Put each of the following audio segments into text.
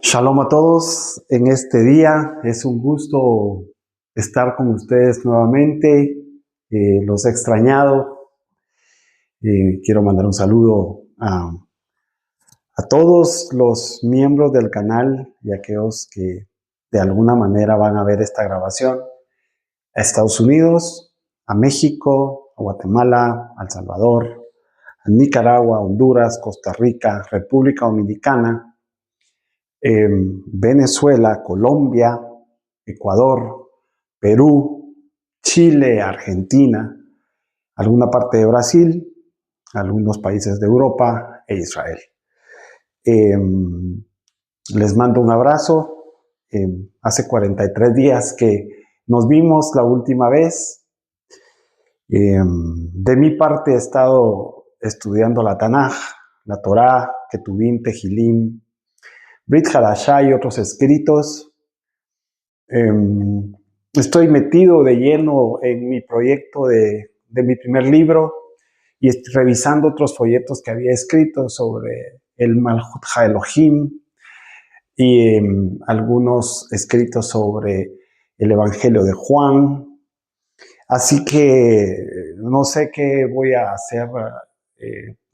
Shalom a todos en este día. Es un gusto estar con ustedes nuevamente. Los he extrañado. Quiero mandar un saludo a todos los miembros del canal y a aquellos que de alguna manera van a ver esta grabación. A Estados Unidos, a México, a Guatemala, a El Salvador, a Nicaragua, Honduras, Costa Rica, República Dominicana, Venezuela, Colombia, Ecuador, Perú, Chile, Argentina, alguna parte de Brasil, algunos países de Europa e Israel. Les mando un abrazo. Hace 43 días que nos vimos la última vez. De mi parte he estado estudiando la Tanaj, la Torá, Ketuvim, Tehilim, Brit Hadashah y otros escritos. Estoy metido de lleno en mi proyecto de mi primer libro y revisando otros folletos que había escrito sobre el Malhut HaElohim y algunos escritos sobre el Evangelio de Juan. Así que no sé qué voy a hacer,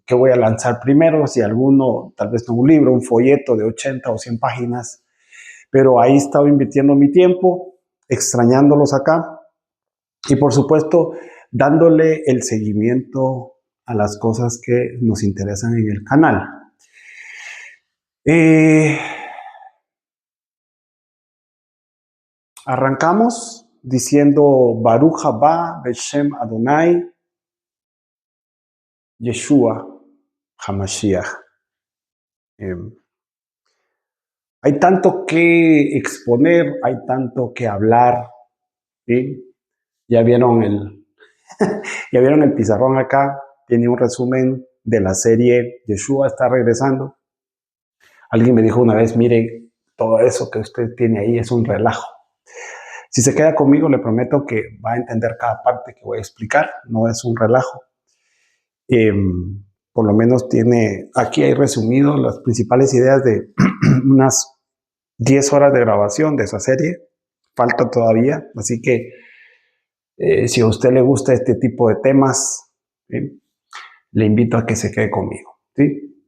qué voy a lanzar primero, si alguno, tal vez no un libro, un folleto de 80 o 100 páginas, pero ahí estaba invirtiendo mi tiempo, extrañándolos acá y por supuesto dándole el seguimiento a las cosas que nos interesan en el canal. Arrancamos diciendo Baruch haba Beshem Adonai Yeshua HaMashiach. Hay tanto que exponer, hay tanto que hablar. ¿Sí? Ya vieron el pizarrón acá, tiene un resumen de la serie Yeshua está regresando. Alguien me dijo una vez, mire, todo eso que usted tiene ahí es un relajo. Si se queda conmigo, le prometo que va a entender cada parte que voy a explicar, no es un relajo. Por lo menos aquí hay resumido las principales ideas de unas 10 horas de grabación de esa serie. Falta todavía, así que si a usted le gusta este tipo de temas, le invito a que se quede conmigo. ¿Sí?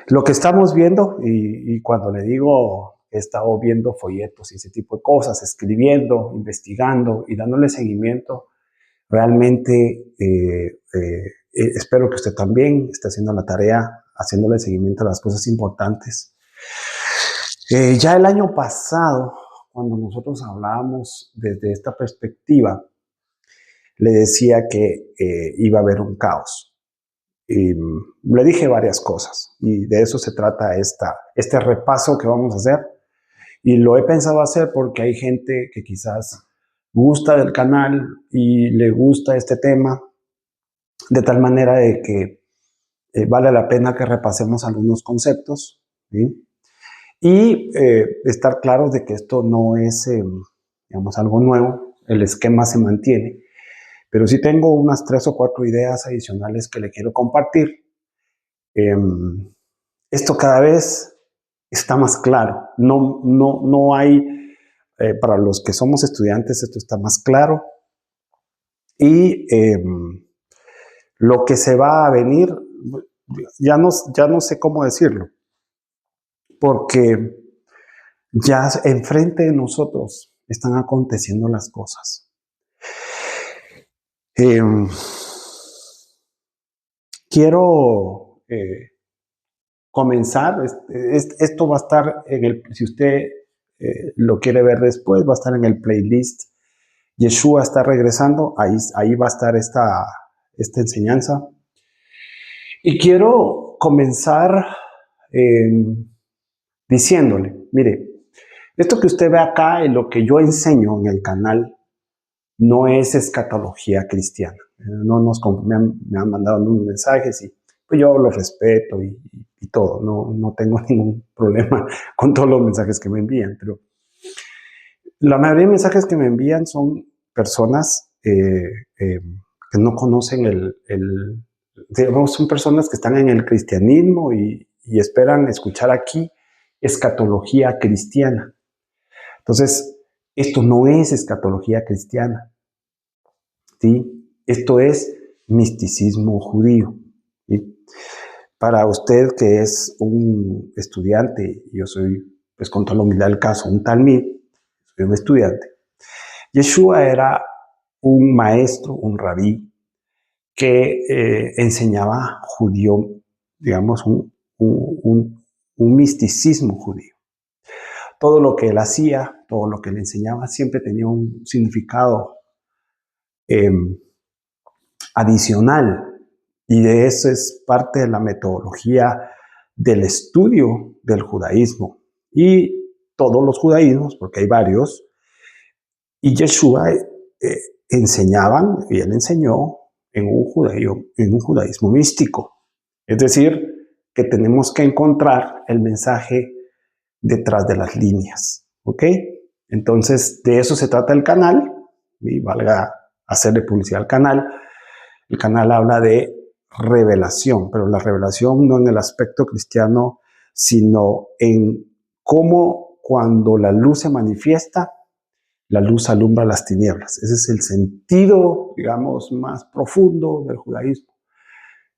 Lo que estamos viendo, y cuando le digo he estado viendo folletos y ese tipo de cosas, escribiendo, investigando y dándole seguimiento, realmente espero que usted también esté haciendo la tarea, haciéndole seguimiento a las cosas importantes. Ya el año pasado, cuando nosotros hablábamos desde esta perspectiva, le decía que iba a haber un caos. Y le dije varias cosas y de eso se trata este repaso que vamos a hacer. Y lo he pensado hacer porque hay gente que quizás gusta del canal y le gusta este tema, de tal manera de que vale la pena que repasemos algunos conceptos, ¿sí? Y estar claros de que esto no es, digamos, algo nuevo, el esquema se mantiene, pero sí tengo unas 3 o 4 ideas adicionales que le quiero compartir. Esto cada vez está más claro, no hay, para los que somos estudiantes esto está más claro y lo que se va a venir, ya no sé cómo decirlo, porque ya enfrente de nosotros están aconteciendo las cosas. Quiero comenzar, esto va a estar si usted lo quiere ver después, va a estar en el playlist. Yeshua está regresando, ahí va a estar esta enseñanza. Y quiero comenzar diciéndole, mire, esto que usted ve acá y lo que yo enseño en el canal no es escatología cristiana. Me han mandado unos mensajes y pues yo los respeto y todo. No tengo ningún problema con todos los mensajes que me envían, pero la mayoría de mensajes que me envían son personas que no conocen digamos, son personas que están en el cristianismo y y esperan escuchar aquí escatología cristiana. Entonces, esto no es escatología cristiana, ¿sí? Esto es misticismo judío, ¿sí? Para usted que es un estudiante, yo soy, pues con toda la humildad del caso, un talmid, soy un estudiante. Yeshua era un maestro, un rabí, que enseñaba judío, digamos, un misticismo judío. Todo lo que él hacía, todo lo que él enseñaba, siempre tenía un significado eh, adicional. Y de eso es parte de la metodología del estudio del judaísmo. Y todos los judaísmos, porque hay varios, y Yeshua enseñaban, y él enseñó en un judaísmo místico. Es decir, que tenemos que encontrar el mensaje detrás de las líneas. ¿Ok? Entonces, de eso se trata el canal, y valga hacerle publicidad al canal. El canal habla de revelación, pero la revelación no en el aspecto cristiano, sino en cómo cuando la luz se manifiesta, la luz alumbra las tinieblas. Ese es el sentido, digamos, más profundo del judaísmo.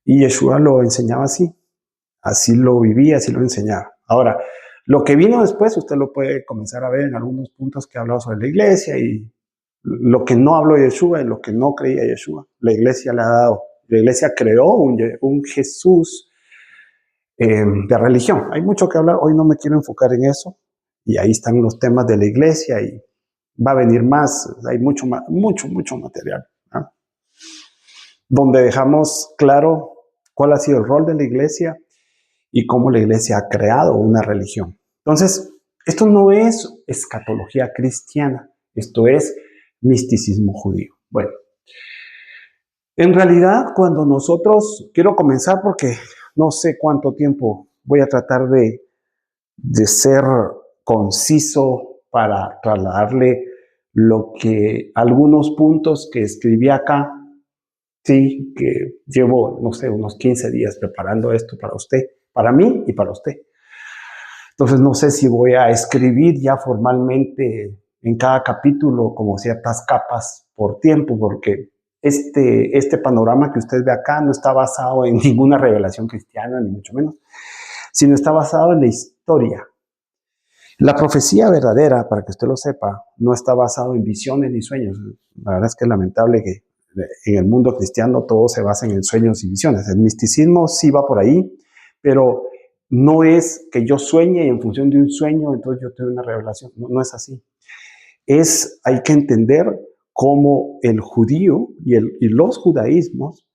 Y Yeshua lo enseñaba así lo vivía, así lo enseñaba. Ahora, lo que vino después, usted lo puede comenzar a ver en algunos puntos que he hablado sobre la iglesia y lo que no habló Yeshua y lo que no creía Yeshua. La iglesia le ha dado. La iglesia creó un Jesús de religión. Hay mucho que hablar, hoy no me quiero enfocar en eso. Y ahí están los temas de la iglesia y va a venir más, hay mucho material, ¿no? Donde dejamos claro cuál ha sido el rol de la iglesia y cómo la iglesia ha creado una religión. Entonces, esto no es escatología cristiana, esto es misticismo judío. Bueno, en realidad cuando nosotros, quiero comenzar porque no sé cuánto tiempo voy a tratar de ser conciso para trasladarle algunos puntos que escribí acá, sí, que llevo, no sé, unos 15 días preparando esto para usted, para mí y para usted. Entonces no sé si voy a escribir ya formalmente en cada capítulo como ciertas capas por tiempo, porque este panorama que usted ve acá no está basado en ninguna revelación cristiana, ni mucho menos, sino está basado en la historia. La profecía verdadera, para que usted lo sepa, no está basado en visiones ni sueños. La verdad es que es lamentable que en el mundo cristiano todo se basa en sueños y visiones. El misticismo sí va por ahí, pero no es que yo sueñe y en función de un sueño entonces yo tengo una revelación. No es así. Hay que entender cómo el judío y los judaísmos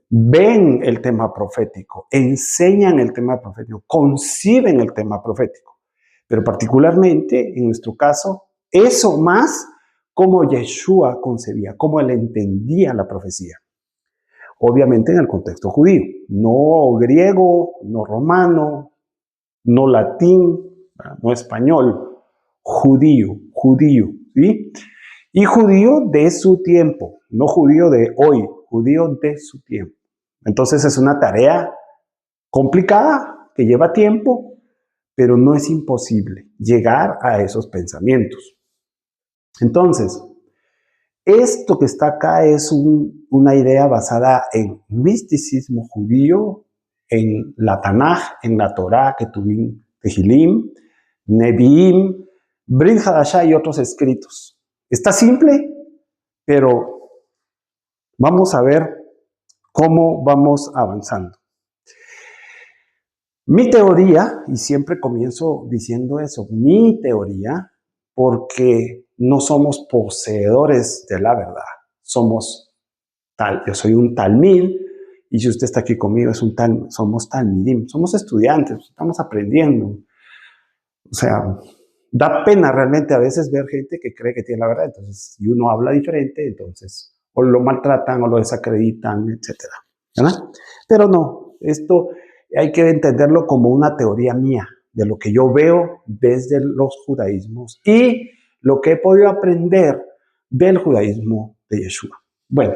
ven el tema profético, enseñan el tema profético, conciben el tema profético. Pero particularmente, en nuestro caso, eso más como Yeshua concebía, cómo él entendía la profecía. Obviamente en el contexto judío, no griego, no romano, no latín, no español, judío, ¿sí? Y judío de su tiempo, no judío de hoy, judío de su tiempo. Entonces es una tarea complicada que lleva tiempo, pero no es imposible llegar a esos pensamientos. Entonces, esto que está acá es una idea basada en misticismo judío, en la Tanaj, en la Torá, Ketuvim, Tehilim, Neviim, Brit Hadashah y otros escritos. Está simple, pero vamos a ver cómo vamos avanzando. Mi teoría, y siempre comienzo diciendo eso, mi teoría, porque no somos poseedores de la verdad, yo soy un talmid, y si usted está aquí conmigo, somos talmidim, somos estudiantes, estamos aprendiendo. O sea, da pena realmente a veces ver gente que cree que tiene la verdad, entonces, y uno habla diferente, entonces, o lo maltratan o lo desacreditan, etcétera, ¿verdad? Pero no, esto hay que entenderlo como una teoría mía, de lo que yo veo desde los judaísmos y lo que he podido aprender del judaísmo de Yeshua. Bueno,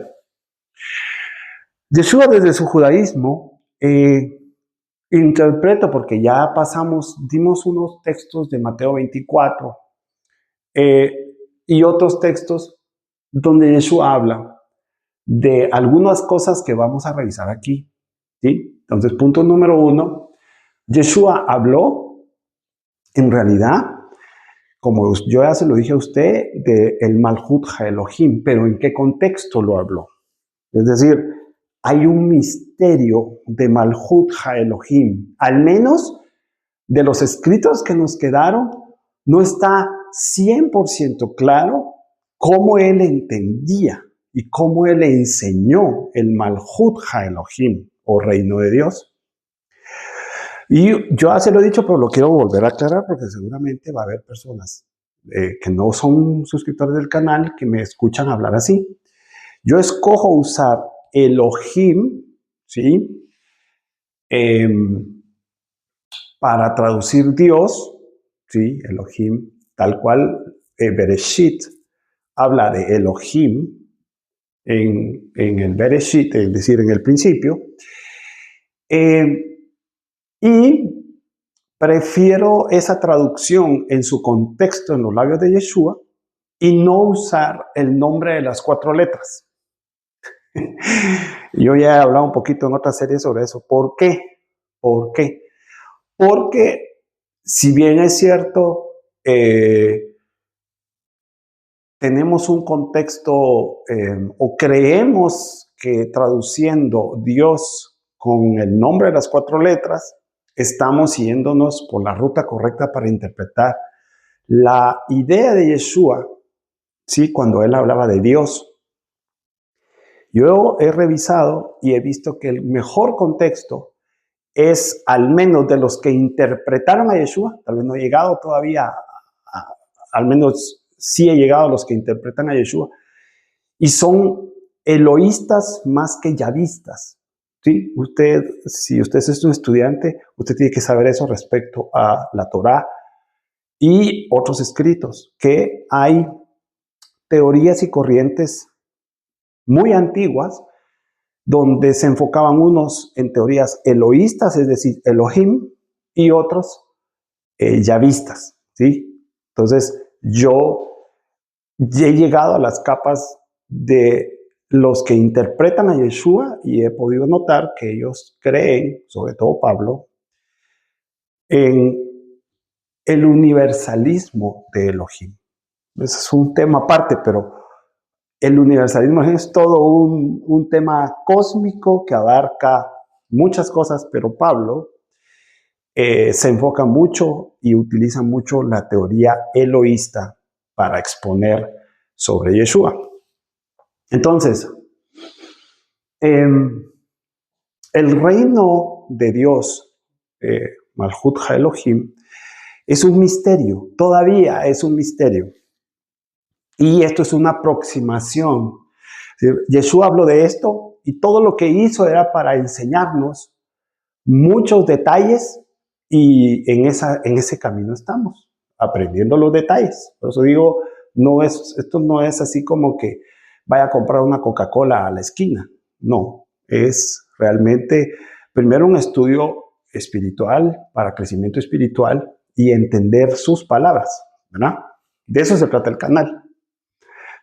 Yeshua desde su judaísmo interpreto, porque ya dimos unos textos de Mateo 24 y otros textos donde Yeshua habla de algunas cosas que vamos a revisar aquí, ¿sí? Entonces, punto número 1, Yeshua habló, en realidad, como yo ya se lo dije a usted, del Malhut HaElohim, pero ¿en qué contexto lo habló? Es decir, hay un misterio de Malhut HaElohim, al menos de los escritos que nos quedaron, no está 100% claro cómo él entendía y cómo él enseñó el Malhut HaElohim, o reino de Dios. Y yo ya se lo he dicho, pero lo quiero volver a aclarar porque seguramente va a haber personas que no son suscriptores del canal que me escuchan hablar así. Yo escojo usar Elohim, ¿sí? Para traducir Dios, ¿sí? Elohim, tal cual Bereshit habla de Elohim en el Bereshit, es decir, en el principio, y prefiero esa traducción en su contexto en los labios de Yeshua y no usar el nombre de las 4 letras. Yo ya he hablado un poquito en otra serie sobre eso. ¿Por qué? ¿Por qué? Porque si bien es cierto, tenemos un contexto o creemos que traduciendo Dios con el nombre de las 4 letras, estamos yéndonos por la ruta correcta para interpretar la idea de Yeshua, ¿sí? Cuando él hablaba de Dios. Yo he revisado y he visto que el mejor contexto es, al menos de los que interpretaron a Yeshua, tal vez no he llegado todavía, al menos sí he llegado a los que interpretan a Yeshua, y son eloístas más que yavistas. ¿Sí? Si usted es un estudiante, usted tiene que saber eso respecto a la Torá y otros escritos, que hay teorías y corrientes muy antiguas donde se enfocaban unos en teorías eloístas, es decir, Elohim, y otros yavistas, ¿sí? Entonces, yo he llegado a las capas de los que interpretan a Yeshua y he podido notar que ellos creen, sobre todo Pablo, en el universalismo de Elohim. Ese es un tema aparte, pero el universalismo es todo un tema cósmico que abarca muchas cosas, pero Pablo se enfoca mucho y utiliza mucho la teoría eloísta para exponer sobre Yeshua. Entonces, el reino de Dios, Malhut HaElohim, es un misterio, todavía es un misterio. Y esto es una aproximación. Yeshua habló de esto y todo lo que hizo era para enseñarnos muchos detalles y en ese camino estamos, aprendiendo los detalles. Por eso digo, esto no es así como que vaya a comprar una Coca-Cola a la esquina. No, es realmente primero un estudio espiritual para crecimiento espiritual y entender sus palabras, ¿verdad? De eso se trata el canal.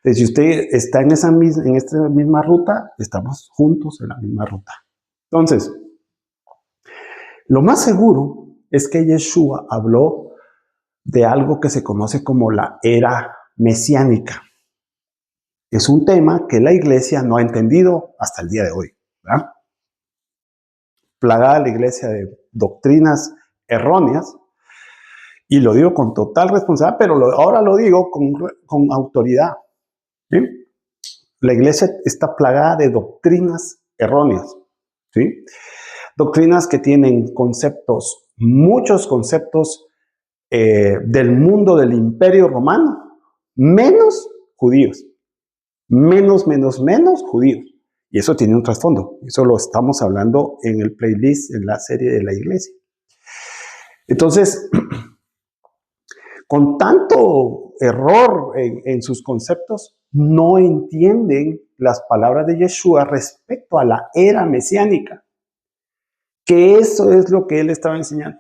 Si usted está en esta misma ruta, estamos juntos en la misma ruta. Entonces, lo más seguro es que Yeshua habló de algo que se conoce como la era mesiánica. Es un tema que la iglesia no ha entendido hasta el día de hoy, ¿verdad? Plagada la iglesia de doctrinas erróneas, y lo digo con total responsabilidad, pero ahora lo digo con autoridad. ¿Sí? La iglesia está plagada de doctrinas erróneas, ¿sí? Doctrinas que tienen conceptos, muchos conceptos del mundo del imperio romano, menos judíos, menos judíos. Y eso tiene un trasfondo, eso lo estamos hablando en el playlist, en la serie de la iglesia. Entonces, con tanto error en sus conceptos, no entienden las palabras de Yeshua respecto a la era mesiánica, que eso es lo que él estaba enseñando.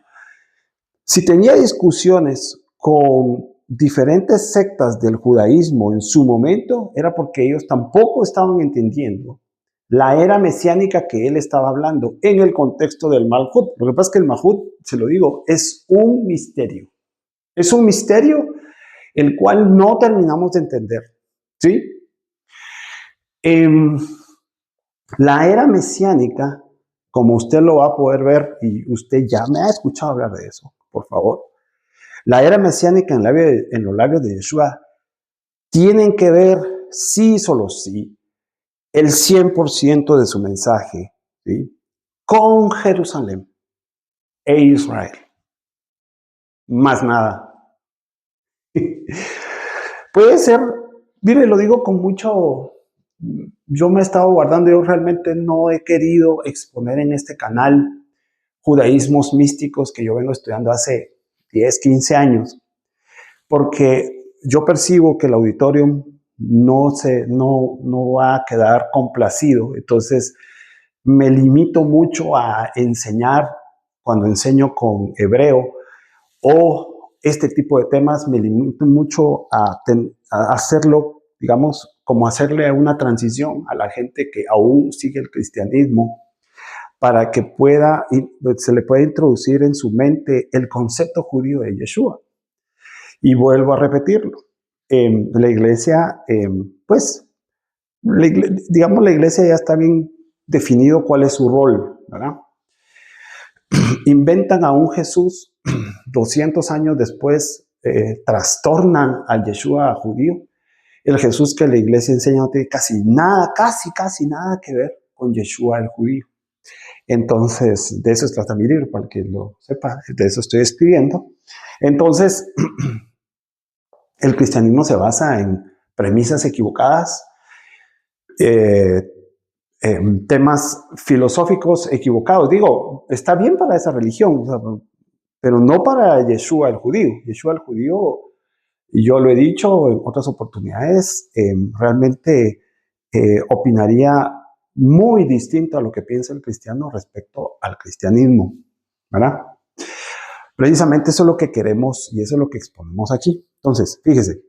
Si tenía discusiones con diferentes sectas del judaísmo en su momento, era porque ellos tampoco estaban entendiendo la era mesiánica que él estaba hablando en el contexto del Malhut. Lo que pasa es que el Malhut, se lo digo, es un misterio. Es un misterio el cual no terminamos de entender. ¿Sí? La era mesiánica, como usted lo va a poder ver, y usted ya me ha escuchado hablar de eso, por favor. La era mesiánica en los labios de Yeshua tienen que ver, sí, solo sí, el 100% de su mensaje, ¿sí?, con Jerusalén e Israel. Más nada. Puede ser, mire, lo digo con mucho, yo me he estado guardando, yo realmente no he querido exponer en este canal judaísmos místicos que yo vengo estudiando hace 10, 15 años, porque yo percibo que el auditorio no va a quedar complacido. Entonces me limito mucho a enseñar cuando enseño con hebreo o este tipo de temas, me limito mucho a hacerlo, digamos, como hacerle una transición a la gente que aún sigue el cristianismo, para que se le pueda introducir en su mente el concepto judío de Yeshua. Y vuelvo a repetirlo. La iglesia, digamos, la iglesia ya está bien definido cuál es su rol, ¿verdad? Inventan a un Jesús 200 años después, trastornan al Yeshua judío. El Jesús que la iglesia enseña no tiene casi nada que ver con Yeshua el judío. Entonces, de eso trata mi libro, para que lo sepa, de eso estoy escribiendo. Entonces, el cristianismo se basa en premisas equivocadas, temas filosóficos equivocados. Digo, está bien para esa religión, o sea, pero no para Yeshua el judío. Yeshua el judío, y yo lo he dicho en otras oportunidades, realmente opinaría muy distinto a lo que piensa el cristiano respecto al cristianismo, ¿verdad? Precisamente eso es lo que queremos y eso es lo que exponemos aquí. Entonces, fíjese,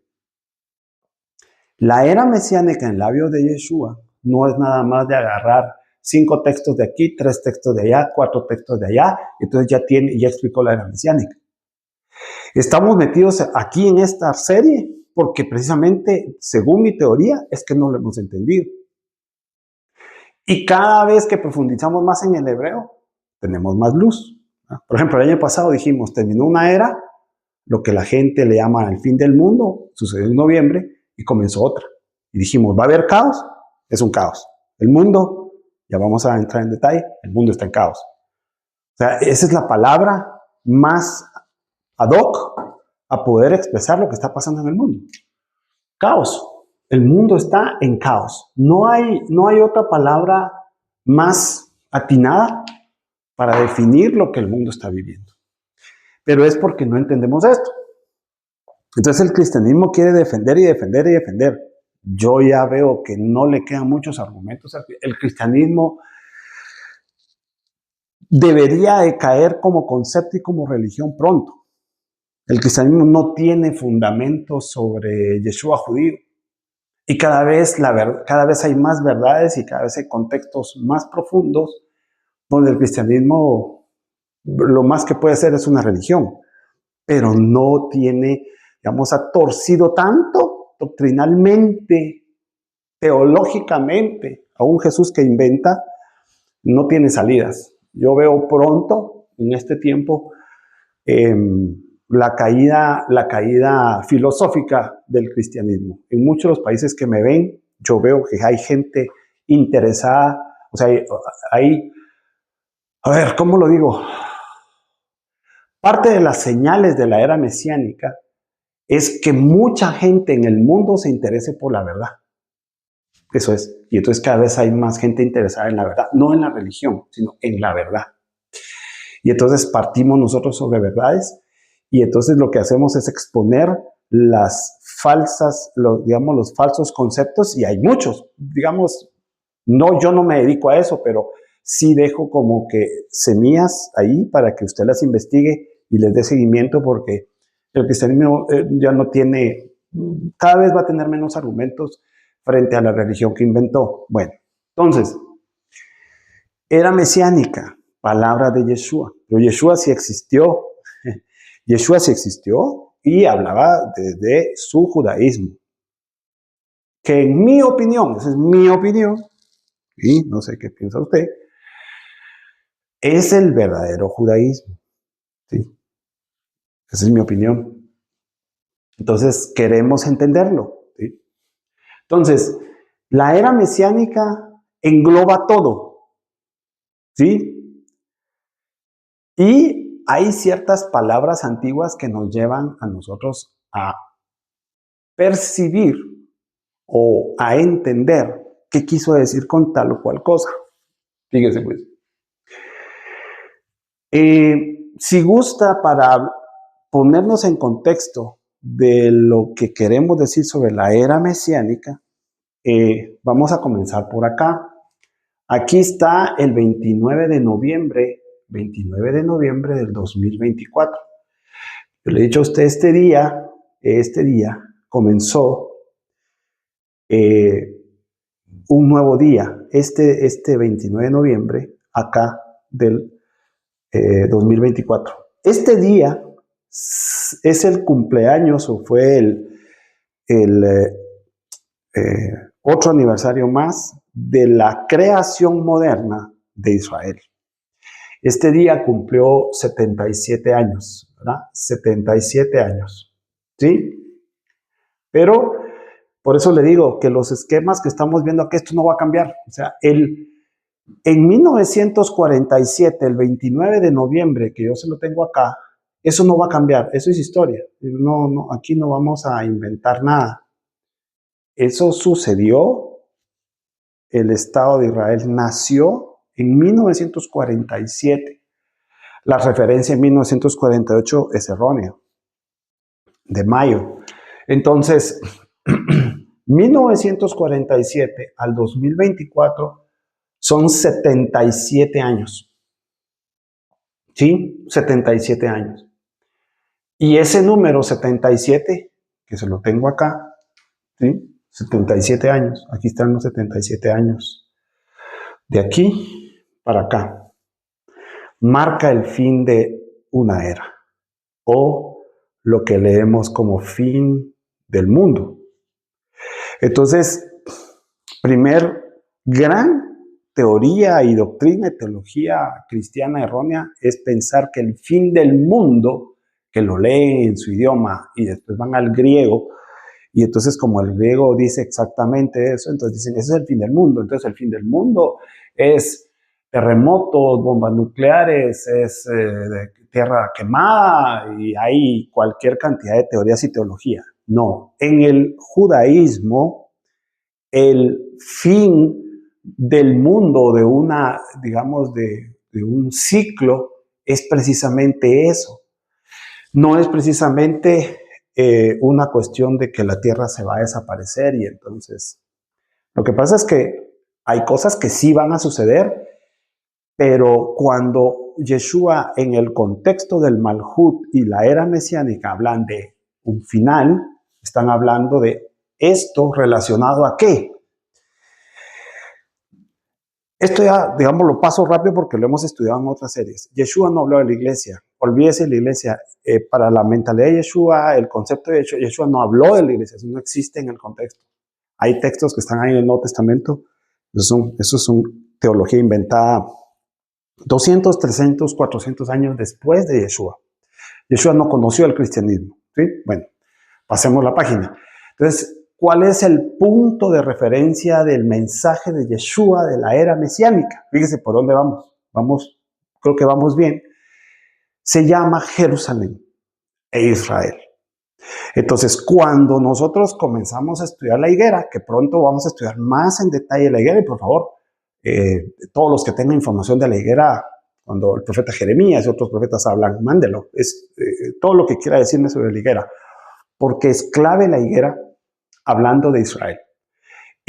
la era mesiánica en labios de Yeshua no es nada más de agarrar 5 textos de aquí, 3 textos de allá, 4 textos de allá, entonces ya explicó la era mesiánica. Estamos metidos aquí en esta serie porque precisamente, según mi teoría, es que no lo hemos entendido. Y cada vez que profundizamos más en el hebreo, tenemos más luz. Por ejemplo, el año pasado dijimos, terminó una era, lo que la gente le llama el fin del mundo, sucedió en noviembre y comenzó otra. Y dijimos, ¿va a haber caos? Es un caos. El mundo, ya vamos a entrar en detalle, el mundo está en caos. O sea, esa es la palabra más ad hoc a poder expresar lo que está pasando en el mundo. Caos. El mundo está en caos. No hay otra palabra más atinada para definir lo que el mundo está viviendo. Pero es porque no entendemos esto. Entonces el cristianismo quiere defender y defender y defender. Yo ya veo que no le quedan muchos argumentos. El cristianismo debería de caer como concepto y como religión pronto. El cristianismo no tiene fundamentos sobre Yeshua judío. Y cada vez hay más verdades y cada vez hay contextos más profundos donde el cristianismo lo más que puede ser es una religión, pero no tiene, digamos, ha torcido tanto doctrinalmente, teológicamente, a un Jesús que inventa, no tiene salidas. Yo veo pronto, en este tiempo, la caída filosófica del cristianismo. En muchos de los países que me ven, yo veo que hay gente interesada, o sea, hay, a ver, ¿cómo lo digo? Parte de las señales de la era mesiánica es que mucha gente en el mundo se interese por la verdad. Eso es. Y entonces cada vez hay más gente interesada en la verdad, no en la religión, sino en la verdad. Y entonces partimos nosotros sobre verdades y entonces lo que hacemos es exponer las falsas, los falsos conceptos, y hay muchos. Digamos, yo no me dedico a eso, pero sí dejo como que semillas ahí para que usted las investigue y les dé seguimiento, porque el cristianismo ya no tiene, cada vez va a tener menos argumentos frente a la religión que inventó. Bueno, entonces, era mesiánica, palabra de Yeshua, pero Yeshua sí existió. Yeshua sí existió y hablaba de su judaísmo, que en mi opinión, esa es mi opinión, y no sé qué piensa usted, es el verdadero judaísmo. ¿Sí? Esa es mi opinión. Entonces, queremos entenderlo. ¿Sí? Entonces, la era mesiánica engloba todo. ¿Sí? Y hay ciertas palabras antiguas que nos llevan a nosotros a percibir o a entender qué quiso decir con tal o cual cosa. Fíjese pues. Si gusta, para ponernos en contexto de lo que queremos decir sobre la era mesiánica, vamos a comenzar por acá. Aquí está el 29 de noviembre del 2024. Yo le he dicho a usted, este día comenzó un nuevo día, este 29 de noviembre, acá del 2024. Este día es el cumpleaños o fue el otro aniversario más de la creación moderna de Israel. Este día cumplió 77 años, ¿verdad? 77 años, ¿sí? Pero por eso le digo que los esquemas que estamos viendo aquí, esto no va a cambiar. O sea, en 1947, el 29 de noviembre, que yo se lo tengo acá, eso no va a cambiar, eso es historia. No, aquí no vamos a inventar nada. Eso sucedió, el Estado de Israel nació en 1947. La referencia en 1948 es errónea, de mayo. Entonces, 1947 al 2024 son 77 años. ¿Sí? 77 años. Y ese número 77, que se lo tengo acá, ¿sí? 77 años. Aquí están los 77 años. De aquí para acá. Marca el fin de una era. O lo que leemos como fin del mundo. Entonces, primer gran teoría y doctrina y teología cristiana errónea es pensar que el fin del mundo, que lo leen en su idioma y después van al griego, y entonces como el griego dice exactamente eso, entonces dicen, ese es el fin del mundo. Entonces el fin del mundo es terremotos, bombas nucleares, es tierra quemada, y hay cualquier cantidad de teorías y teología. No, en el judaísmo, el fin del mundo, de una, digamos, de un ciclo, es precisamente eso. No es precisamente una cuestión de que la tierra se va a desaparecer y entonces... Lo que pasa es que hay cosas que sí van a suceder, pero cuando Yeshua, en el contexto del Malhut y la era mesiánica, hablan de un final, están hablando de esto relacionado a qué. Esto ya, digamos, lo paso rápido porque lo hemos estudiado en otras series. Yeshua no habló de la iglesia. Olvídese de la iglesia. Para la mentalidad de Yeshua, el concepto de Yeshua no habló de la iglesia. Eso no existe en el contexto. Hay textos que están ahí en el Nuevo Testamento. Eso es teología inventada 200, 300, 400 años después de Yeshua. Yeshua no conoció el cristianismo. ¿Sí? Bueno, pasemos la página. Entonces, ¿cuál es el punto de referencia del mensaje de Yeshua de la era mesiánica? Fíjese por dónde vamos. Creo que vamos bien. Se llama Jerusalén e Israel. Entonces, cuando nosotros comenzamos a estudiar la higuera, que pronto vamos a estudiar más en detalle la higuera, y por favor, todos los que tengan información de la higuera, cuando el profeta Jeremías y otros profetas hablan, mándelo. Es todo lo que quiera decirme sobre la higuera, porque es clave la higuera hablando de Israel.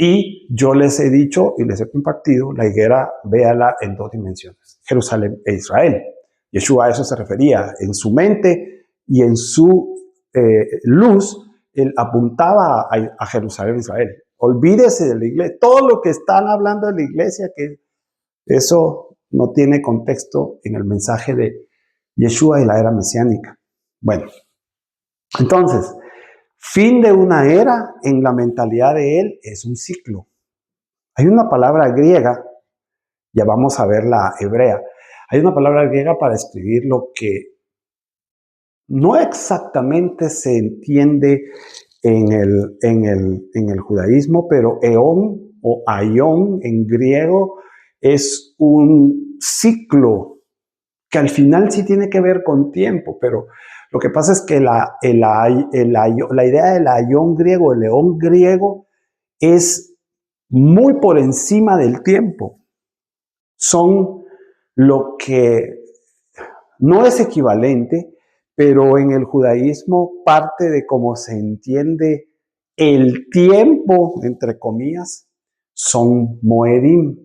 Y yo les he dicho y les he compartido, la higuera, véala en 2 dimensiones, Jerusalén e Israel. Yeshua a eso se refería, en su mente y en su luz, él apuntaba a Jerusalén e Israel. Olvídese de la iglesia, todo lo que están hablando de la iglesia, que eso no tiene contexto en el mensaje de Yeshua y la era mesiánica. Bueno, entonces, fin de una era en la mentalidad de él es un ciclo. Hay una palabra griega, ya vamos a ver la hebrea, hay una palabra griega para escribir lo que no exactamente se entiende en el judaísmo, pero eón o aión en griego es un ciclo que al final sí tiene que ver con tiempo, pero lo que pasa es que la idea del aión griego, el eón griego, es muy por encima del tiempo. Son lo que no es equivalente, pero en el judaísmo parte de cómo se entiende el tiempo, entre comillas, son moedim.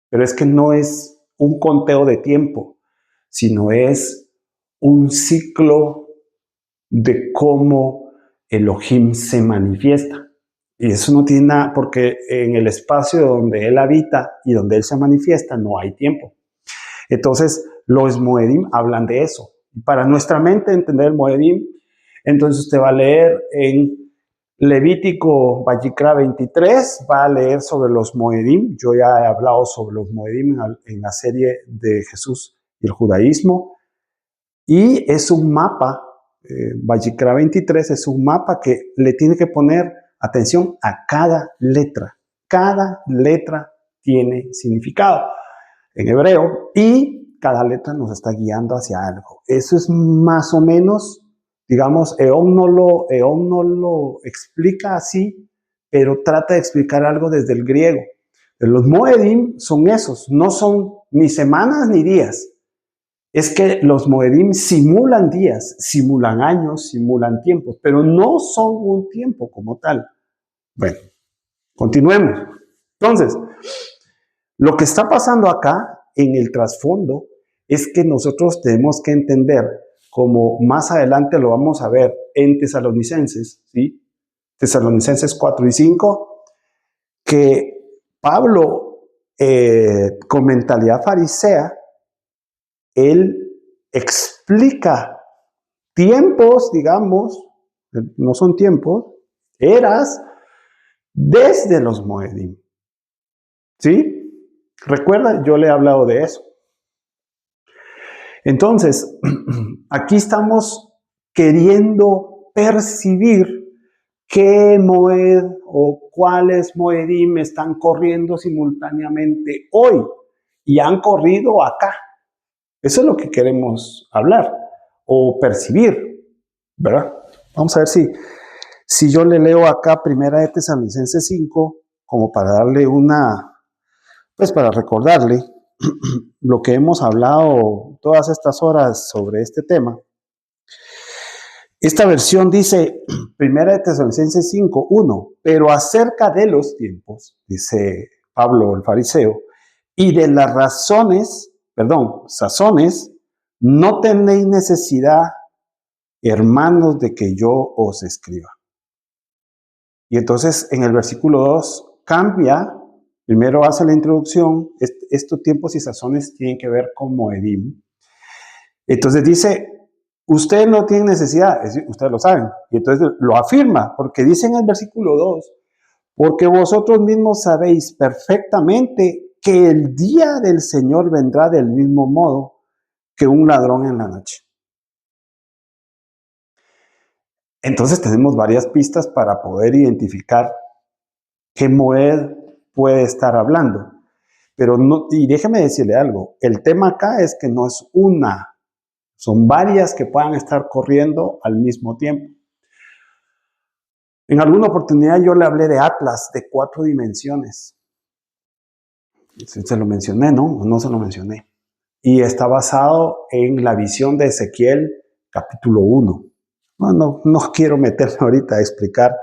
Pero es que no es un conteo de tiempo, sino es un ciclo de cómo Elohim se manifiesta. Y eso no tiene nada, porque en el espacio donde Él habita y donde Él se manifiesta no hay tiempo. Entonces, los Moedim hablan de eso. Para nuestra mente entender el Moedim, entonces usted va a leer en Levítico Vayikra 23, va a leer sobre los Moedim. Yo ya he hablado sobre los Moedim en la serie de Jesús y el judaísmo. Y es un mapa, Vayikra 23 es un mapa que le tiene que poner atención a cada letra. Cada letra tiene significado en hebreo y cada letra nos está guiando hacia algo. Eso es más o menos, digamos, Eón no lo explica así, pero trata de explicar algo desde el griego. Los Moedim son esos, no son ni semanas ni días. Es que los Moedim simulan días, simulan años, simulan tiempos, pero no son un tiempo como tal. Bueno, continuemos. Entonces, lo que está pasando acá en el trasfondo es que nosotros tenemos que entender, como más adelante lo vamos a ver en Tesalonicenses, ¿sí? Tesalonicenses 4 y 5, que Pablo, con mentalidad farisea, él explica tiempos, digamos, no son tiempos, eras desde los Moedim. ¿Sí? Recuerda, yo le he hablado de eso. Entonces, aquí estamos queriendo percibir qué Moed o cuáles Moedim están corriendo simultáneamente hoy y han corrido acá. Eso es lo que queremos hablar o percibir, ¿verdad? Vamos a ver si yo le leo acá Primera de Tesalonicenses 5, como para darle pues para recordarle lo que hemos hablado todas estas horas sobre este tema. Esta versión dice, Primera de Tesalonicenses 5, 1, pero acerca de los tiempos, dice Pablo el fariseo, y de las sazones, no tenéis necesidad, hermanos, de que yo os escriba. Y entonces en el versículo 2 cambia, primero hace la introducción, estos tiempos y sazones tienen que ver con Moedim. Entonces dice, usted no tiene necesidad, ustedes lo saben, y entonces lo afirma, porque dice en el versículo 2, porque vosotros mismos sabéis perfectamente que el día del Señor vendrá del mismo modo que un ladrón en la noche. Entonces tenemos varias pistas para poder identificar qué Moed puede estar hablando. Pero no, y déjeme decirle algo, el tema acá es que no es una, son varias que puedan estar corriendo al mismo tiempo. En alguna oportunidad yo le hablé de Atlas de 4 dimensiones. Se lo mencioné, ¿no? No se lo mencioné. Y está basado en la visión de Ezequiel, capítulo 1. No quiero meterme ahorita a explicar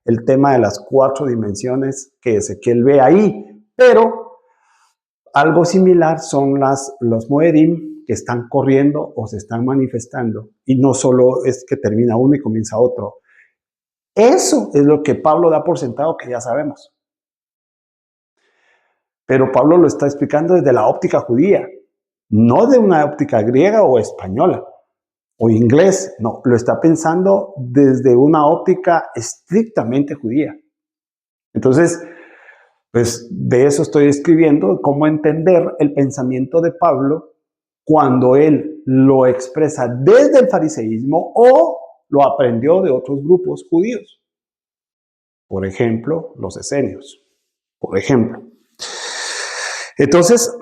el tema de las 4 dimensiones que Ezequiel ve ahí, pero algo similar son los Moedim que están corriendo o se están manifestando, y no solo es que termina uno y comienza otro. Eso es lo que Pablo da por sentado que ya sabemos. Pero Pablo lo está explicando desde la óptica judía, no de una óptica griega o española o inglés, no, lo está pensando desde una óptica estrictamente judía. Entonces, pues de eso estoy escribiendo, cómo entender el pensamiento de Pablo cuando él lo expresa desde el fariseísmo o lo aprendió de otros grupos judíos. Por ejemplo, los esenios. Por ejemplo. Entonces,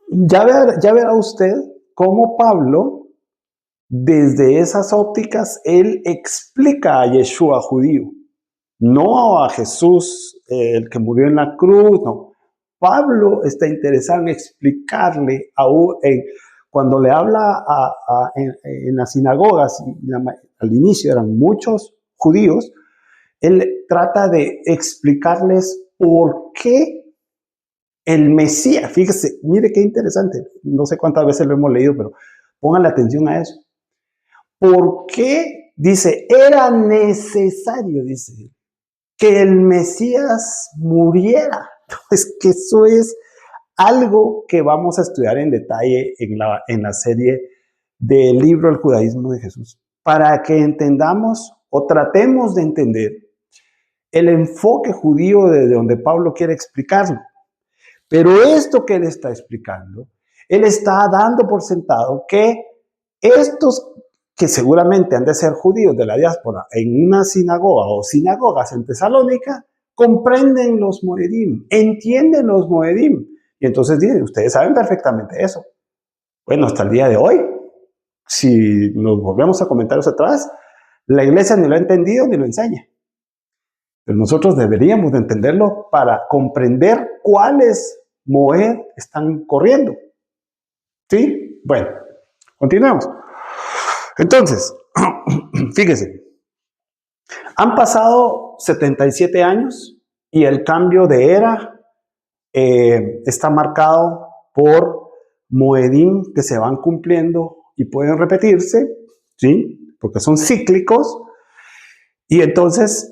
ya verá usted cómo Pablo, desde esas ópticas, él explica a Yeshua judío. No a Jesús, el que murió en la cruz, no. Pablo está interesado en explicarle, cuando le habla en las sinagogas, al inicio eran muchos judíos, él trata de explicarles por qué el Mesías, fíjese, mire qué interesante, no sé cuántas veces lo hemos leído, pero pónganle atención a eso. ¿Por qué? Dice, era necesario, dice, que el Mesías muriera. Es que eso es algo que vamos a estudiar en detalle en la serie del libro El Judaísmo de Jesús, para que entendamos o tratemos de entender el enfoque judío desde donde Pablo quiere explicarlo. Pero esto que él está explicando, él está dando por sentado que estos que seguramente han de ser judíos de la diáspora en una sinagoga o sinagogas en Tesalónica, comprenden los Moedim, entienden los Moedim. Y entonces dicen, ustedes saben perfectamente eso. Bueno, hasta el día de hoy, si nos volvemos a comentarios atrás, la iglesia ni lo ha entendido ni lo enseña. Pero nosotros deberíamos de entenderlo para comprender cuáles Moed están corriendo. ¿Sí? Bueno, continuemos. Entonces, fíjese, han pasado 77 años y el cambio de era está marcado por Moedim que se van cumpliendo y pueden repetirse, ¿sí? Porque son cíclicos, y entonces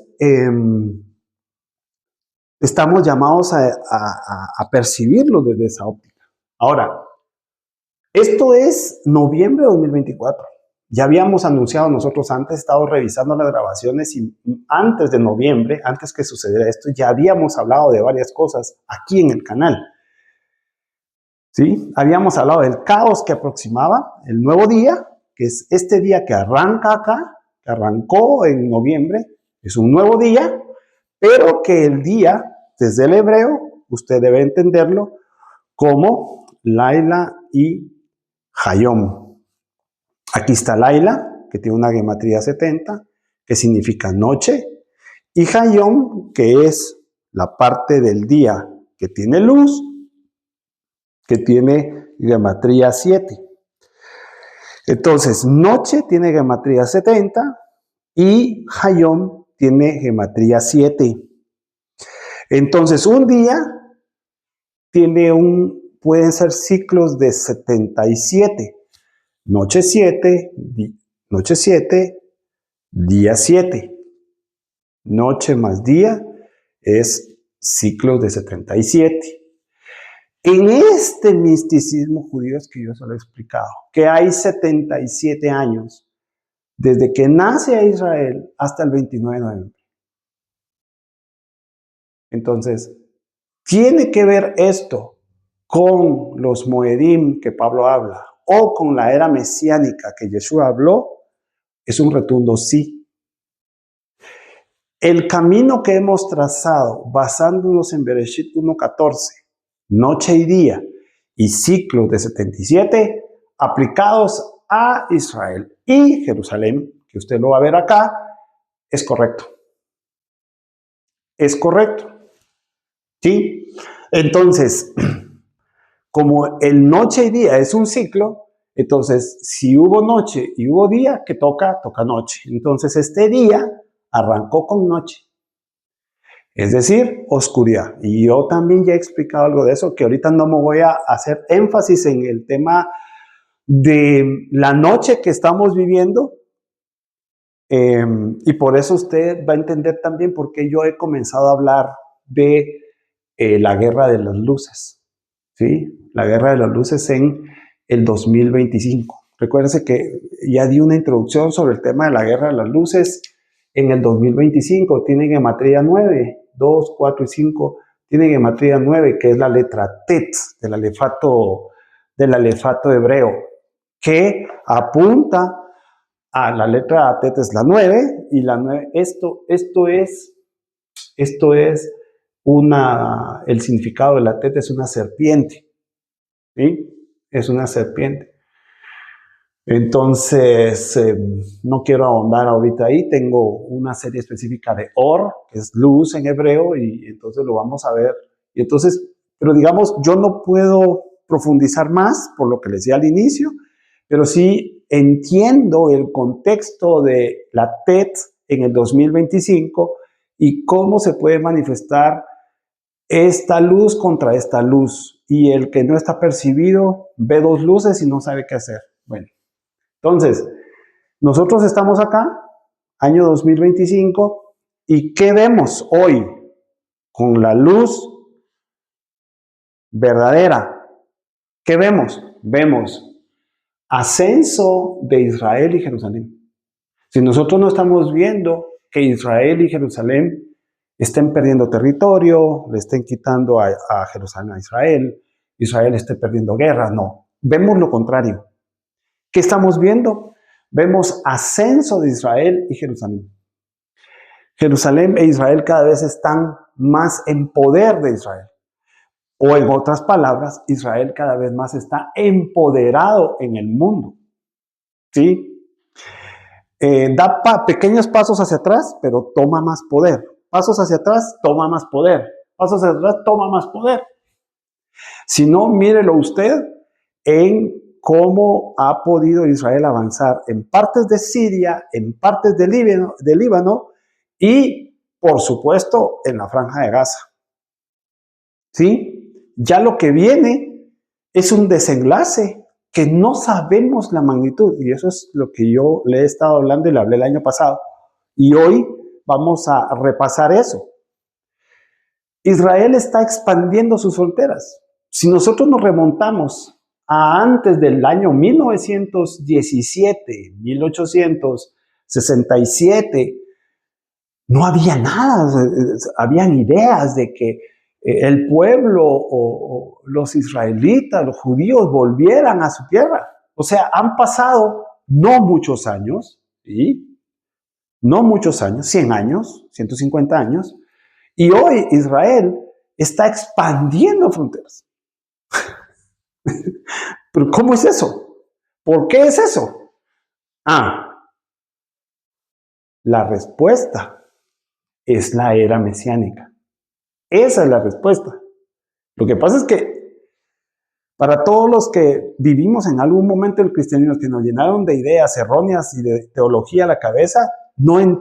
estamos llamados a percibirlo desde esa óptica. Ahora, esto es noviembre de 2024. Ya habíamos anunciado nosotros antes, estado revisando las grabaciones y antes de noviembre, antes que sucediera esto, ya habíamos hablado de varias cosas aquí en el canal. ¿Sí? Habíamos hablado del caos que aproximaba, el nuevo día, que es este día que arranca acá, que arrancó en noviembre, es un nuevo día, pero que el día, desde el hebreo, usted debe entenderlo como Laila y Hayom. Aquí está Laila, que tiene una gematría 70, que significa noche, y Hayom, que es la parte del día que tiene luz, que tiene gematría 7. Entonces, noche tiene gematría 70 y Hayom tiene gematría 7. Entonces, un día pueden ser ciclos de 77. Noche 7, día 7. Noche más día es ciclos de 77. En este misticismo judío es que yo se lo he explicado, que hay 77 años desde que nace a Israel hasta el 29 de noviembre. Entonces, tiene que ver esto con los Moedim que Pablo habla o con la era mesiánica que Yeshua habló. Es un rotundo sí. El camino que hemos trazado basándonos en Bereshit 1:14, noche y día, y ciclos de 77 aplicados a Israel y Jerusalén, que usted lo va a ver acá, es correcto. Es correcto. ¿Sí? Entonces, como el noche y día es un ciclo, entonces si hubo noche y hubo día, que toca noche. Entonces este día arrancó con noche. Es decir, oscuridad. Y yo también ya he explicado algo de eso, que ahorita no me voy a hacer énfasis en el tema de la noche que estamos viviendo. Y por eso usted va a entender también por qué yo he comenzado a hablar de la guerra de las luces. ¿Sí? La guerra de las luces en el 2025. Recuérdense que ya di una introducción sobre el tema de la guerra de las luces en el 2025. Tienen gematría 9, 2, 4 y 5. Tienen gematría 9, que es la letra Tet del alefato hebreo, que apunta a la letra Tet, es la 9, y la 9, esto es el significado de la Tet es una serpiente, ¿sí? Es una serpiente. Entonces, no quiero ahondar ahorita ahí, tengo una serie específica de Or, que es luz en hebreo, y entonces lo vamos a ver. Y entonces, pero digamos, yo no puedo profundizar más por lo que les decía al inicio, pero sí entiendo el contexto de la TET en el 2025 y cómo se puede manifestar esta luz contra esta luz. Y el que no está percibido ve dos luces y no sabe qué hacer. Bueno, entonces, nosotros estamos acá, año 2025, ¿y qué vemos hoy con la luz verdadera? ¿Qué vemos? Vemos ascenso de Israel y Jerusalén. Si nosotros no estamos viendo que Israel y Jerusalén estén perdiendo territorio, le estén quitando a Jerusalén a Israel, Israel esté perdiendo guerra, no. Vemos lo contrario. ¿Qué estamos viendo? Vemos ascenso de Israel y Jerusalén. Jerusalén e Israel cada vez están más en poder de Israel. O en otras palabras, Israel cada vez más está empoderado en el mundo. ¿Sí? Da pequeños pasos hacia atrás, pero toma más poder. Pasos hacia atrás, toma más poder. Pasos hacia atrás, toma más poder. Si no, mírelo usted en cómo ha podido Israel avanzar en partes de Siria, en partes de Líbano y, por supuesto, en la Franja de Gaza. ¿Sí? Ya lo que viene es un desenlace que no sabemos la magnitud, y eso es lo que yo le he estado hablando y le hablé el año pasado, y hoy vamos a repasar eso. Israel está expandiendo sus fronteras. Si nosotros nos remontamos a antes del año 1917, 1867, no había nada, habían ideas de que el pueblo o los israelitas, los judíos volvieran a su tierra. O sea, han pasado no muchos años, ¿sí? No muchos años, 100 años, 150 años, y hoy Israel está expandiendo fronteras. ¿Pero cómo es eso? ¿Por qué es eso? La respuesta es la era mesiánica. Esa es la respuesta. Lo que pasa es que para todos los que vivimos en algún momento el cristianismo, que nos llenaron de ideas erróneas y de teología a la cabeza, el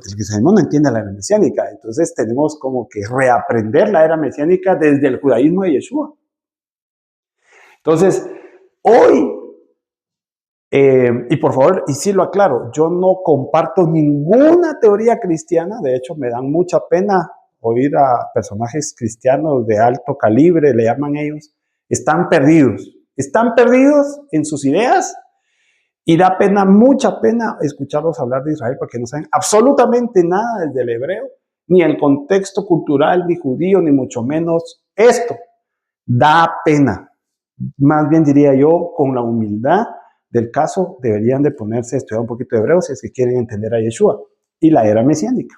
cristianismo no entiende la era mesiánica. Entonces tenemos como que reaprender la era mesiánica desde el judaísmo de Yeshua. Entonces, hoy, y por favor, y sí lo aclaro, yo no comparto ninguna teoría cristiana. De hecho, me dan mucha pena oír a personajes cristianos de alto calibre, le llaman ellos, están perdidos en sus ideas, y da pena, mucha pena escucharlos hablar de Israel porque no saben absolutamente nada desde el hebreo, ni el contexto cultural, ni judío, ni mucho menos esto. Da pena. Más bien diría yo, con la humildad del caso, deberían de ponerse a estudiar un poquito de hebreo si es que quieren entender a Yeshua y la era mesiánica.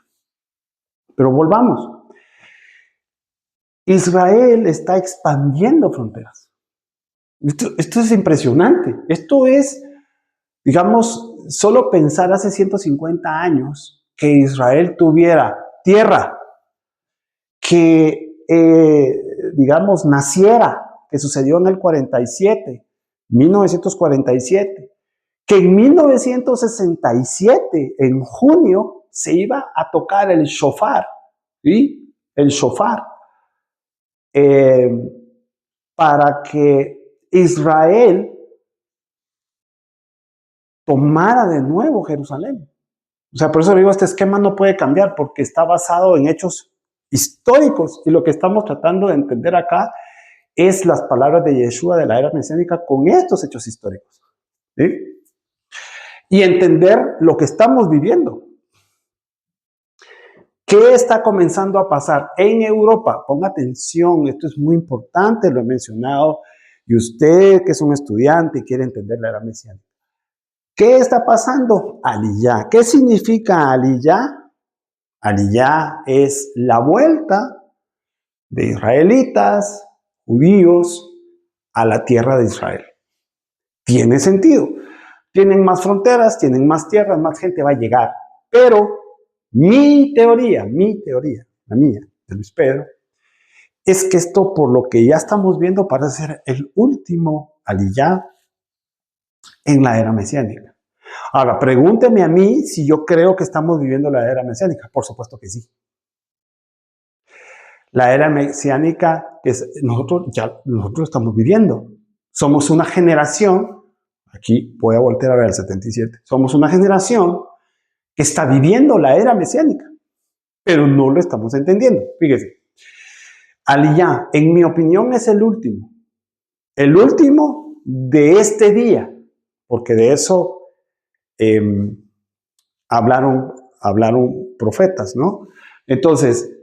Pero volvamos. Israel está expandiendo fronteras. Esto es impresionante. Esto es, digamos, solo pensar hace 150 años que Israel tuviera tierra, que, digamos, naciera, que sucedió en el 1947, que en 1967, en junio, se iba a tocar el shofar, ¿sí? El shofar, para que Israel tomara de nuevo Jerusalén. O sea, por eso digo, este esquema no puede cambiar porque está basado en hechos históricos y lo que estamos tratando de entender acá es las palabras de Yeshua de la era mesiánica con estos hechos históricos, ¿sí? Y entender lo que estamos viviendo. ¿Qué está comenzando a pasar en Europa? Ponga atención, esto es muy importante, lo he mencionado, y usted que es un estudiante y quiere entender la era mesiánica. ¿Qué está pasando? Aliyá. ¿Qué significa Aliyá? Aliyá es la vuelta de israelitas, judíos, a la tierra de Israel. Tiene sentido. Tienen más fronteras, tienen más tierras, más gente va a llegar. Pero mi teoría, la mía, de Luis Pedro, es que esto, por lo que ya estamos viendo, parece ser el último aliyá en la era mesiánica. Ahora, pregúnteme a mí si yo creo que estamos viviendo la era mesiánica. Por supuesto que sí. La era mesiánica nosotros estamos viviendo. Somos una generación, aquí voy a voltear a ver el 77, somos una generación que está viviendo la era mesiánica, pero no lo estamos entendiendo. Fíjese, Aliyá, en mi opinión, es el último de este día, porque de eso hablaron profetas, ¿no? Entonces,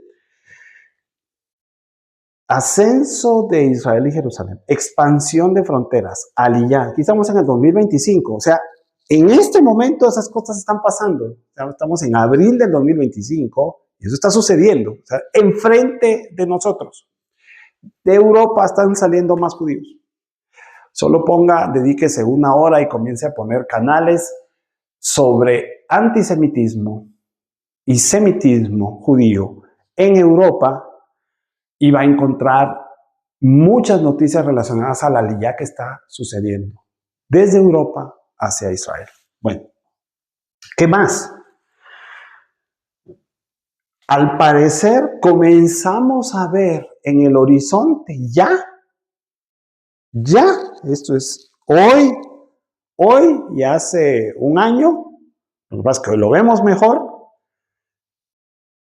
ascenso de Israel y Jerusalén, expansión de fronteras, Aliyá. Aquí estamos en el 2025, o sea, en este momento esas cosas están pasando. Estamos en abril del 2025 y eso está sucediendo, o sea, enfrente de nosotros. De Europa están saliendo más judíos. Solo dedíquese una hora y comience a poner canales sobre antisemitismo y semitismo judío en Europa y va a encontrar muchas noticias relacionadas a la aliyá que está sucediendo desde Europa hacia Israel. Bueno, ¿qué más? Al parecer comenzamos a ver en el horizonte ya, esto es hoy y hace un año, lo que pasa es que lo vemos mejor,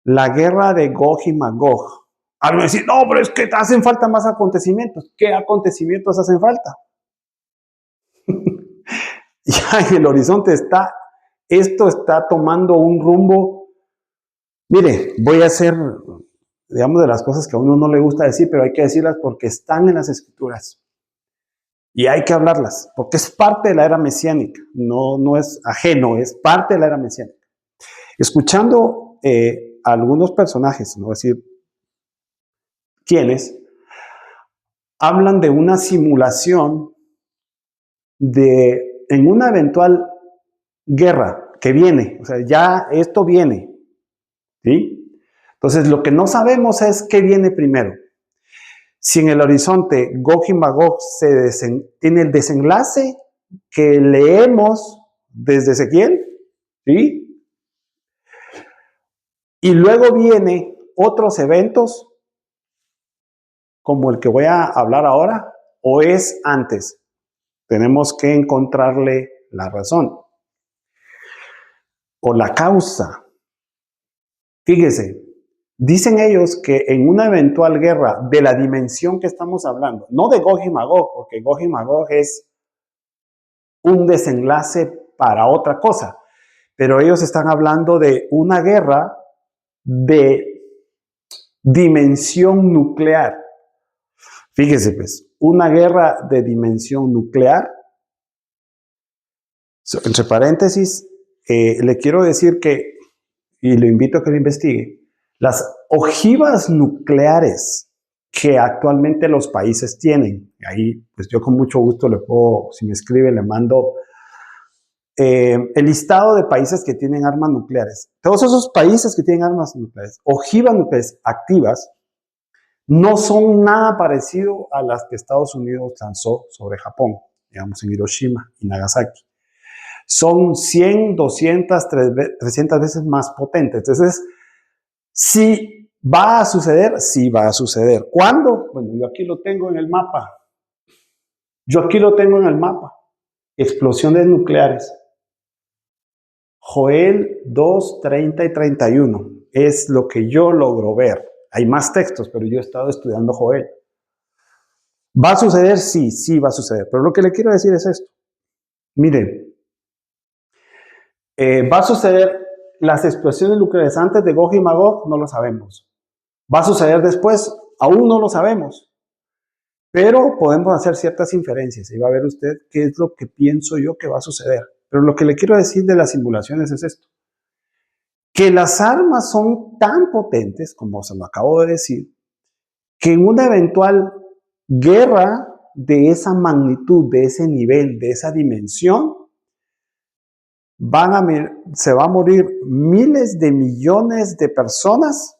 la guerra de Gog y Magog. Alguien decir, no, pero es que hacen falta más acontecimientos. ¿Qué acontecimientos hacen falta? Ya en el horizonte esto está tomando un rumbo. Mire, voy a hacer, digamos, de las cosas que a uno no le gusta decir, pero hay que decirlas porque están en las escrituras. Y hay que hablarlas, porque es parte de la era mesiánica, no es ajeno, es parte de la era mesiánica. Escuchando a algunos personajes, no voy a decir quiénes, hablan de una simulación en una eventual guerra que viene, o sea, ya esto viene, ¿sí? Entonces, lo que no sabemos es qué viene primero. Si en el horizonte Gog y Magog tiene el desenlace que leemos desde Ezequiel, ¿sí? Y luego viene otros eventos como el que voy a hablar ahora, o es antes. Tenemos que encontrarle la razón o la causa. Fíjese, dicen ellos que en una eventual guerra de la dimensión que estamos hablando, no de Gog y Magog, porque Gog y Magog es un desenlace para otra cosa, pero ellos están hablando de una guerra de dimensión nuclear. Fíjese pues, una guerra de dimensión nuclear, entre paréntesis, le quiero decir que, y lo invito a que lo investigue, las ojivas nucleares que actualmente los países tienen, ahí pues yo con mucho gusto le puedo, si me escribe, le mando el listado de países que tienen armas nucleares. Todos esos países que tienen armas nucleares, ojivas nucleares activas, no son nada parecido a las que Estados Unidos lanzó sobre Japón, digamos en Hiroshima y Nagasaki. son 100, 200, 300 veces más potentes. Entonces, si va a suceder, sí va a suceder. ¿Cuándo? Bueno, yo aquí lo tengo en el mapa. Explosiones nucleares. Joel 2, 30 y 31. Es lo que yo logro ver. Hay más textos, pero yo he estado estudiando Joel. ¿Va a suceder? Sí, sí va a suceder. Pero lo que le quiero decir es esto. Miren, ¿va a suceder las explosiones nucleares antes de Gog y Magog? No lo sabemos. ¿Va a suceder después? Aún no lo sabemos. Pero podemos hacer ciertas inferencias y va a ver usted qué es lo que pienso yo que va a suceder. Pero lo que le quiero decir de las simulaciones es esto. Que las armas son tan potentes, como se lo acabo de decir, que en una eventual guerra de esa magnitud, de ese nivel, de esa dimensión, se va a morir miles de millones de personas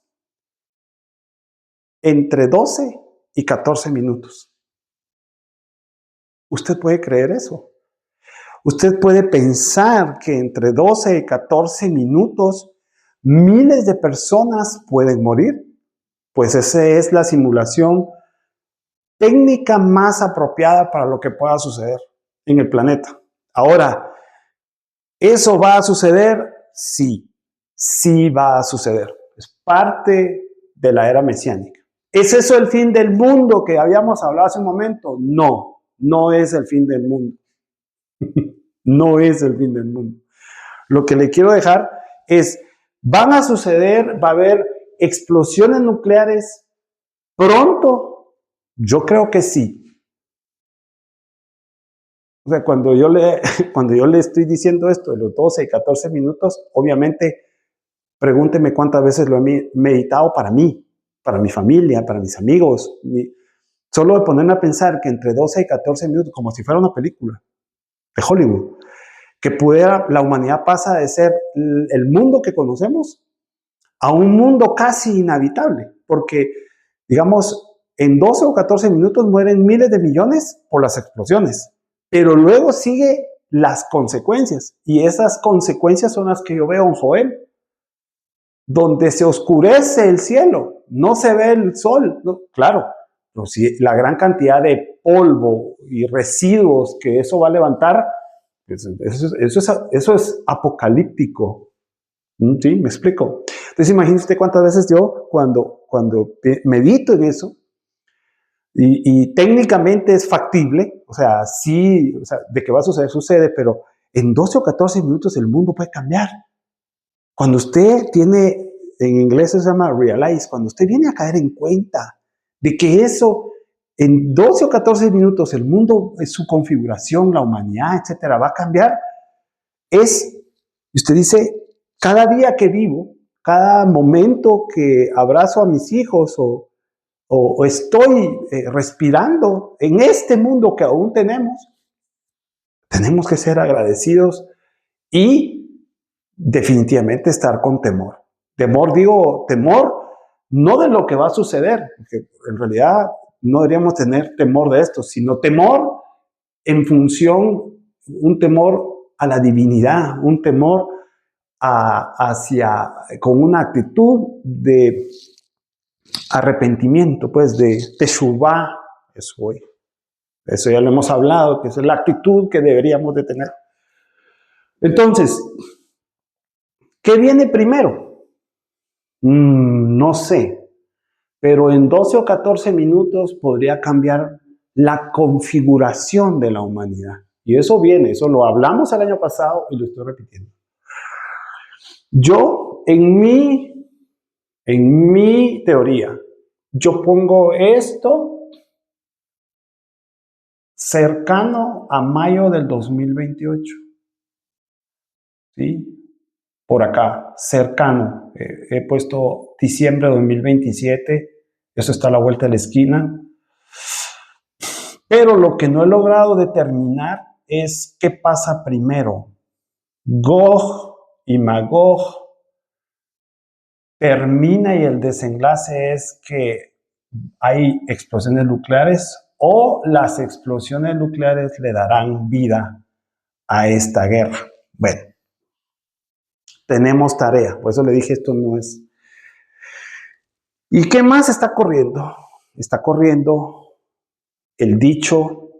entre 12 y 14 minutos. ¿Usted puede creer eso? ¿Usted puede pensar que entre 12 y 14 minutos miles de personas pueden morir? Pues esa es la simulación técnica más apropiada para lo que pueda suceder en el planeta. Ahora, ¿eso va a suceder? Sí, sí va a suceder. Es parte de la era mesiánica. ¿Es eso el fin del mundo que habíamos hablado hace un momento? No, no es el fin del mundo. No es el fin del mundo. Lo que le quiero dejar es, van a suceder, va a haber explosiones nucleares pronto. Yo creo que sí. O sea, cuando yo le estoy diciendo esto de los 12 y 14 minutos, obviamente, pregúnteme cuántas veces lo he meditado para mí, para mi familia, para mis amigos. Solo de ponerme a pensar que entre 12 y 14 minutos, como si fuera una película de Hollywood, que la humanidad pasa de ser el mundo que conocemos a un mundo casi inhabitable, porque, digamos, en 12 o 14 minutos mueren miles de millones por las explosiones, pero luego sigue las consecuencias, y esas consecuencias son las que yo veo en Joel, donde se oscurece el cielo, no se ve el sol, no, claro, pero si la gran cantidad de polvo y residuos que eso va a levantar, eso es apocalíptico. ¿Sí? ¿Me explico? Entonces imagínese usted cuántas veces yo cuando medito en eso y técnicamente es factible, o sea, sí, o sea, de que va a suceder, sucede, pero en 12 o 14 minutos el mundo puede cambiar. Cuando usted tiene, en inglés se llama realize, cuando usted viene a caer en cuenta de que eso, en 12 o 14 minutos el mundo, su configuración, la humanidad, etcétera, va a cambiar, usted dice, cada día que vivo, cada momento que abrazo a mis hijos o estoy respirando en este mundo que aún tenemos que ser agradecidos y definitivamente estar con temor. Temor no de lo que va a suceder, porque en realidad no deberíamos tener temor de esto, sino temor en función, un temor a la divinidad, un temor con una actitud de arrepentimiento, pues de teshuvá, eso ya lo hemos hablado, que es la actitud que deberíamos de tener. Entonces, ¿qué viene primero? No sé, pero en 12 o 14 minutos podría cambiar la configuración de la humanidad. Y eso lo hablamos el año pasado y lo estoy repitiendo. Yo, en mi teoría, yo pongo esto cercano a mayo del 2028. ¿Sí? Por acá, cercano. He puesto diciembre de 2027. Eso está a la vuelta de la esquina. Pero lo que no he logrado determinar es qué pasa primero. Gog y Magog termina y el desenlace es que hay explosiones nucleares o las explosiones nucleares le darán vida a esta guerra. Bueno, tenemos tarea, por eso le dije esto no es. ¿Y qué más está corriendo? Está corriendo el dicho,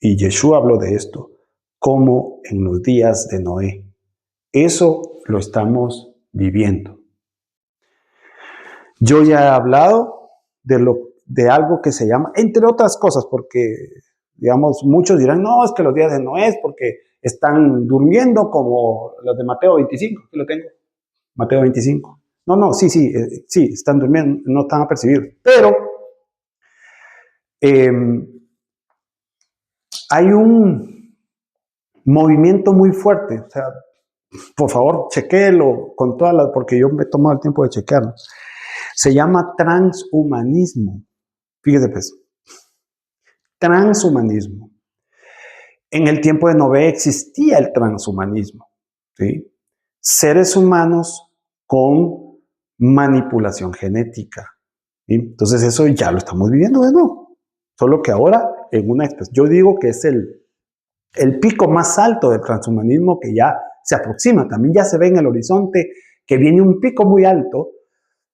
y Yeshua habló de esto, como en los días de Noé. Eso lo estamos viviendo. Yo ya he hablado de algo que se llama, entre otras cosas, porque, digamos, muchos dirán, no, es que los días de Noé es porque están durmiendo como los de Mateo 25, que lo tengo, Mateo 25. No, sí, están durmiendo, no están apercibidos. Pero hay un movimiento muy fuerte, o sea, por favor, chequéelo con todas las, porque yo me he tomado el tiempo de chequearlo. Se llama transhumanismo. Fíjese pues, transhumanismo. En el tiempo de Noé existía el transhumanismo, ¿sí? Seres humanos con manipulación genética, ¿sí? Entonces eso ya lo estamos viviendo de nuevo. Solo que ahora en una especie, yo digo que es el pico más alto del transhumanismo que ya se aproxima. También ya se ve en el horizonte que viene un pico muy alto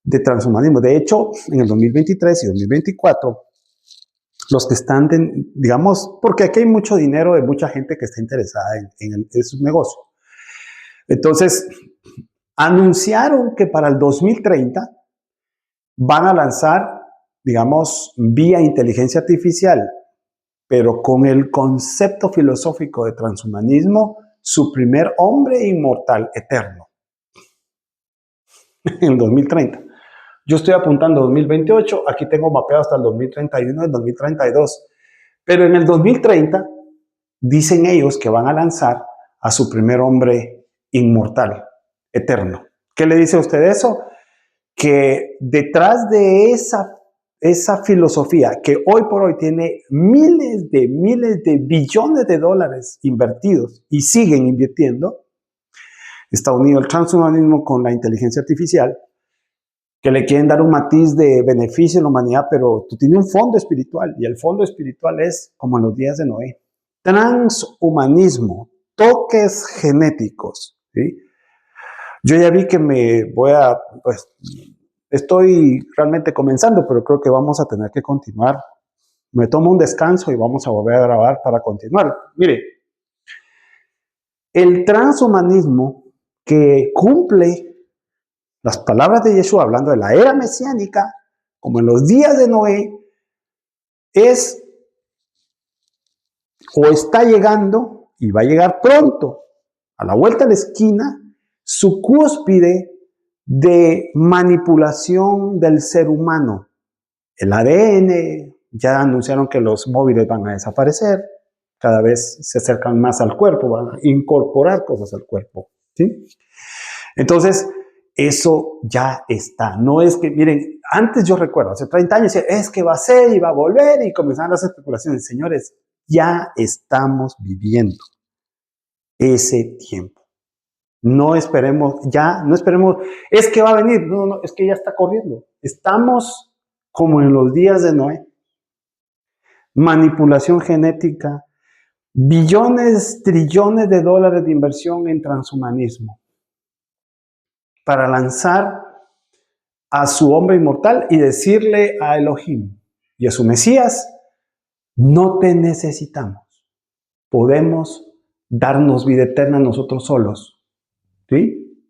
de transhumanismo. De hecho, en el 2023 y 2024, los que están, digamos, porque aquí hay mucho dinero de mucha gente que está interesada en su negocio. Entonces, anunciaron que para el 2030 van a lanzar, digamos, vía inteligencia artificial, pero con el concepto filosófico de transhumanismo, su primer hombre inmortal eterno. En el 2030. Yo estoy apuntando 2028, aquí tengo mapeado hasta el 2031 y el 2032. Pero en el 2030 dicen ellos que van a lanzar a su primer hombre inmortal, eterno. ¿Qué le dice a usted eso? Que detrás de esa filosofía que hoy por hoy tiene miles de billones de dólares invertidos y siguen invirtiendo, está unido el transhumanismo con la inteligencia artificial, que le quieren dar un matiz de beneficio a la humanidad, pero tú tienes un fondo espiritual, y el fondo espiritual es como en los días de Noé. Transhumanismo, toques genéticos, ¿sí? Yo ya vi que pues, estoy realmente comenzando, pero creo que vamos a tener que continuar. Me tomo un descanso y vamos a volver a grabar para continuar. Mire, el transhumanismo que cumple las palabras de Yeshua hablando de la era mesiánica, como en los días de Noé, es o está llegando y va a llegar pronto, a la vuelta de la esquina, su cúspide de manipulación del ser humano. El ADN, ya anunciaron que los móviles van a desaparecer, cada vez se acercan más al cuerpo, van a incorporar cosas al cuerpo, ¿sí? Entonces, eso ya está. No es que, miren, antes yo recuerdo, hace 30 años, es que va a ser y va a volver y comenzaron las especulaciones. Señores, ya estamos viviendo ese tiempo. No esperemos, es que va a venir. No, es que ya está corriendo. Estamos como en los días de Noé. Manipulación genética, billones, trillones de dólares de inversión en transhumanismo para lanzar a su hombre inmortal y decirle a Elohim y a su Mesías, no te necesitamos. Podemos darnos vida eterna nosotros solos. ¿Sí?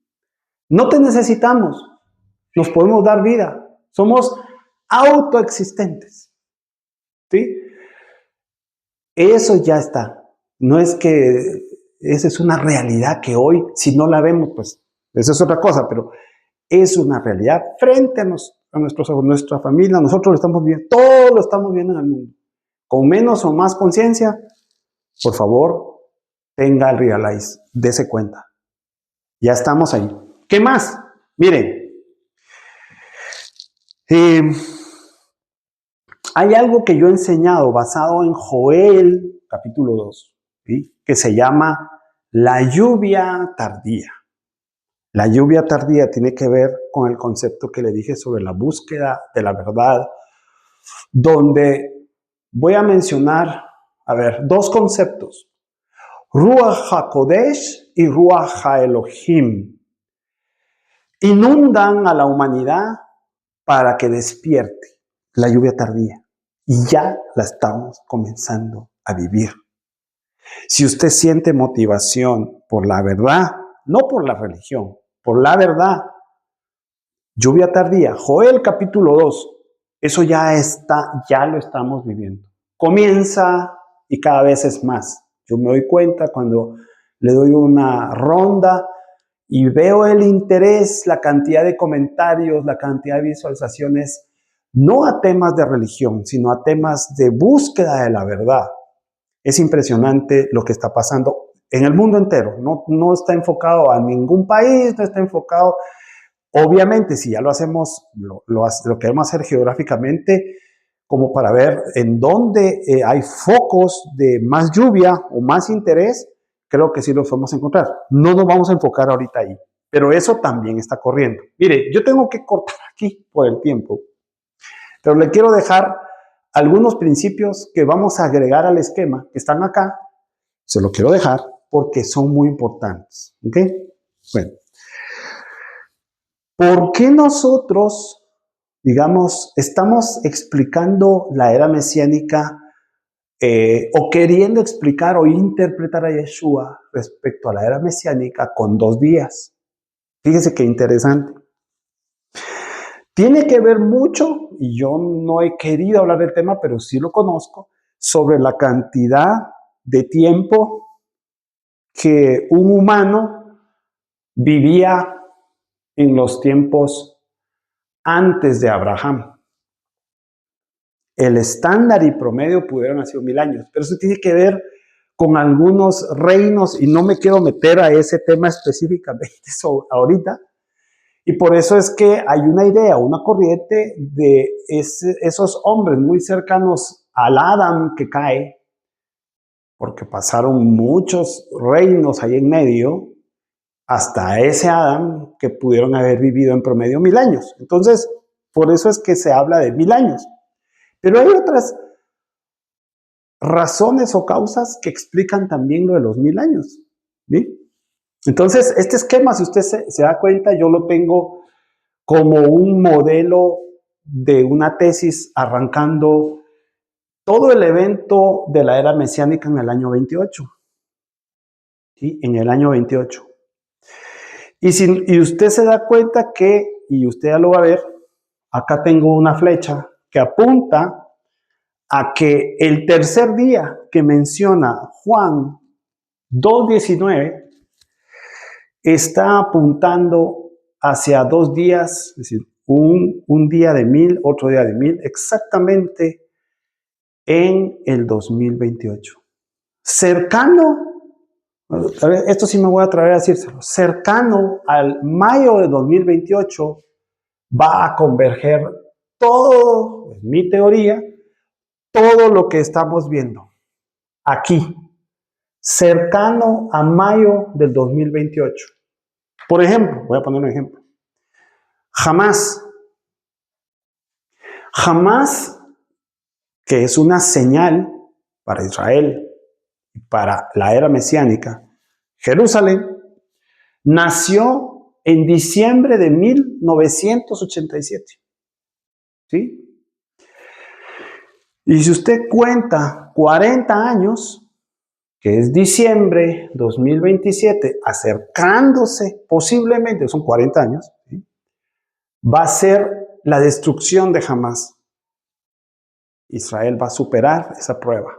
No te necesitamos. Nos podemos dar vida. Somos autoexistentes. ¿Sí? Eso ya está. No es que esa es una realidad que hoy, si no la vemos, pues eso es otra cosa, pero es una realidad frente a nuestros ojos, nuestra familia, nosotros lo estamos viendo, todo lo estamos viendo en el mundo. Con menos o más conciencia, por favor, tenga el realize, dése cuenta. Ya estamos ahí. ¿Qué más? Miren, hay algo que yo he enseñado basado en Joel, capítulo 2, ¿sí? Que se llama la lluvia tardía. La lluvia tardía tiene que ver con el concepto que le dije sobre la búsqueda de la verdad, donde voy a mencionar, dos conceptos. Ruach HaKodesh y Ruach HaElohim inundan a la humanidad para que despierte la lluvia tardía. Y ya la estamos comenzando a vivir. Si usted siente motivación por la verdad, no por la religión, por la verdad, lluvia tardía, Joel capítulo 2, eso ya lo estamos viviendo. Comienza y cada vez es más. Yo me doy cuenta cuando le doy una ronda y veo el interés, la cantidad de comentarios, la cantidad de visualizaciones, no a temas de religión, sino a temas de búsqueda de la verdad. Es impresionante lo que está pasando en el mundo entero. No está enfocado a ningún país, no está enfocado. Obviamente, si ya lo hacemos, lo queremos hacer geográficamente, como para ver en dónde hay focos de más lluvia o más interés, creo que sí los vamos a encontrar. No nos vamos a enfocar ahorita ahí, pero eso también está corriendo. Mire, yo tengo que cortar aquí por el tiempo, pero le quiero dejar algunos principios que vamos a agregar al esquema que están acá. Se lo quiero dejar porque son muy importantes. ¿Ok? Bueno. ¿Por qué nosotros, digamos, estamos explicando la era mesiánica o queriendo explicar o interpretar a Yeshua respecto a la era mesiánica con 2 días? Fíjese qué interesante. Tiene que ver mucho, y yo no he querido hablar del tema, pero sí lo conozco, sobre la cantidad de tiempo que un humano vivía en los tiempos antes de Abraham. El estándar y promedio pudieron haber sido 1000 años, pero eso tiene que ver con algunos reinos y no me quiero meter a ese tema específicamente ahorita. Y por eso es que hay una idea, una corriente de esos hombres muy cercanos al Adán que cae, porque pasaron muchos reinos ahí en medio, hasta ese Adán que pudieron haber vivido en promedio 1000 años. Entonces, por eso es que se habla de 1000 años. Pero hay otras razones o causas que explican también lo de los 1000 años. ¿Sí? Entonces, este esquema, si usted se da cuenta, yo lo tengo como un modelo de una tesis arrancando todo el evento de la era mesiánica en el año 28. ¿Sí? En el año 28. Y usted se da cuenta que, y usted ya lo va a ver, acá tengo una flecha que apunta a que el tercer día que menciona Juan 2:19 está apuntando hacia 2 días, es decir, un día de 1000, otro día de 1000, exactamente en el 2028. Cercano, esto sí me voy a atrever a decírselo, cercano al mayo de 2028 va a converger todo, en mi teoría, todo lo que estamos viendo aquí, cercano a mayo del 2028. Por ejemplo, voy a poner un ejemplo. Jamás, que es una señal para Israel y para la era mesiánica, Jerusalén, nació en diciembre de 1987. ¿Sí? Y si usted cuenta 40 años, que es diciembre 2027, acercándose posiblemente, son 40 años, ¿sí? Va a ser la destrucción de Hamás. Israel va a superar esa prueba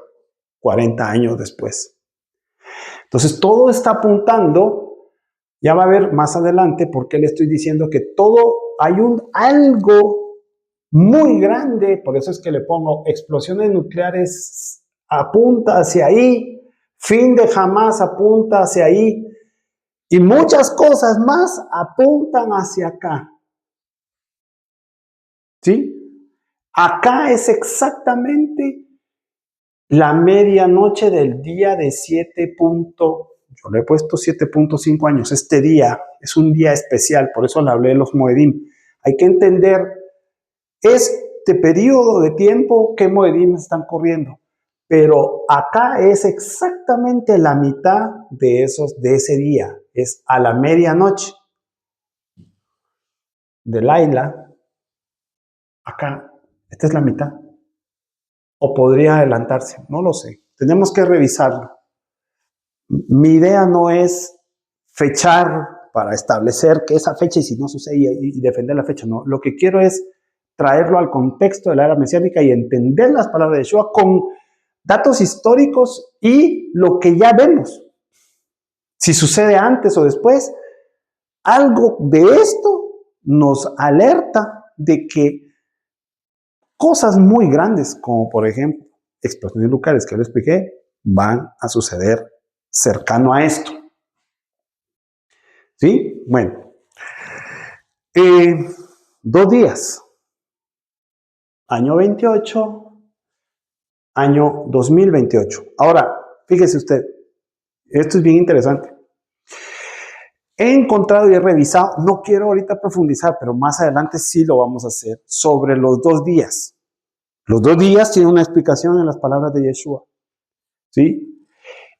40 años después. Entonces todo está apuntando, ya va a ver más adelante por qué le estoy diciendo que hay algo muy grande, por eso es que le pongo explosiones nucleares, apunta hacia ahí, fin de Hamás apunta hacia ahí, y muchas cosas más apuntan hacia acá. ¿Sí? Acá es exactamente la medianoche del día de 7. Yo le he puesto 7.5 años. Este día es un día especial, por eso le hablé de los Moedim. Hay que entender este periodo de tiempo que Moedim están corriendo. Pero acá es exactamente la mitad de ese día. Es a la medianoche de Laila. Acá, esta es la mitad. O podría adelantarse, no lo sé. Tenemos que revisarlo. Mi idea no es fechar para establecer que esa fecha y si no sucede y defender la fecha, no. Lo que quiero es traerlo al contexto de la era mesiánica y entender las palabras de Yeshua con datos históricos y lo que ya vemos. Si sucede antes o después, algo de esto nos alerta de que cosas muy grandes, como por ejemplo explosiones nucleares que lo expliqué, van a suceder cercano a esto. ¿Sí? Bueno. 2 días. Año 28, año 2028. Ahora, fíjese usted, esto es bien interesante. He encontrado y he revisado, no quiero ahorita profundizar, pero más adelante sí lo vamos a hacer, sobre los 2 días. Los 2 días tienen una explicación en las palabras de Yeshua. ¿Sí?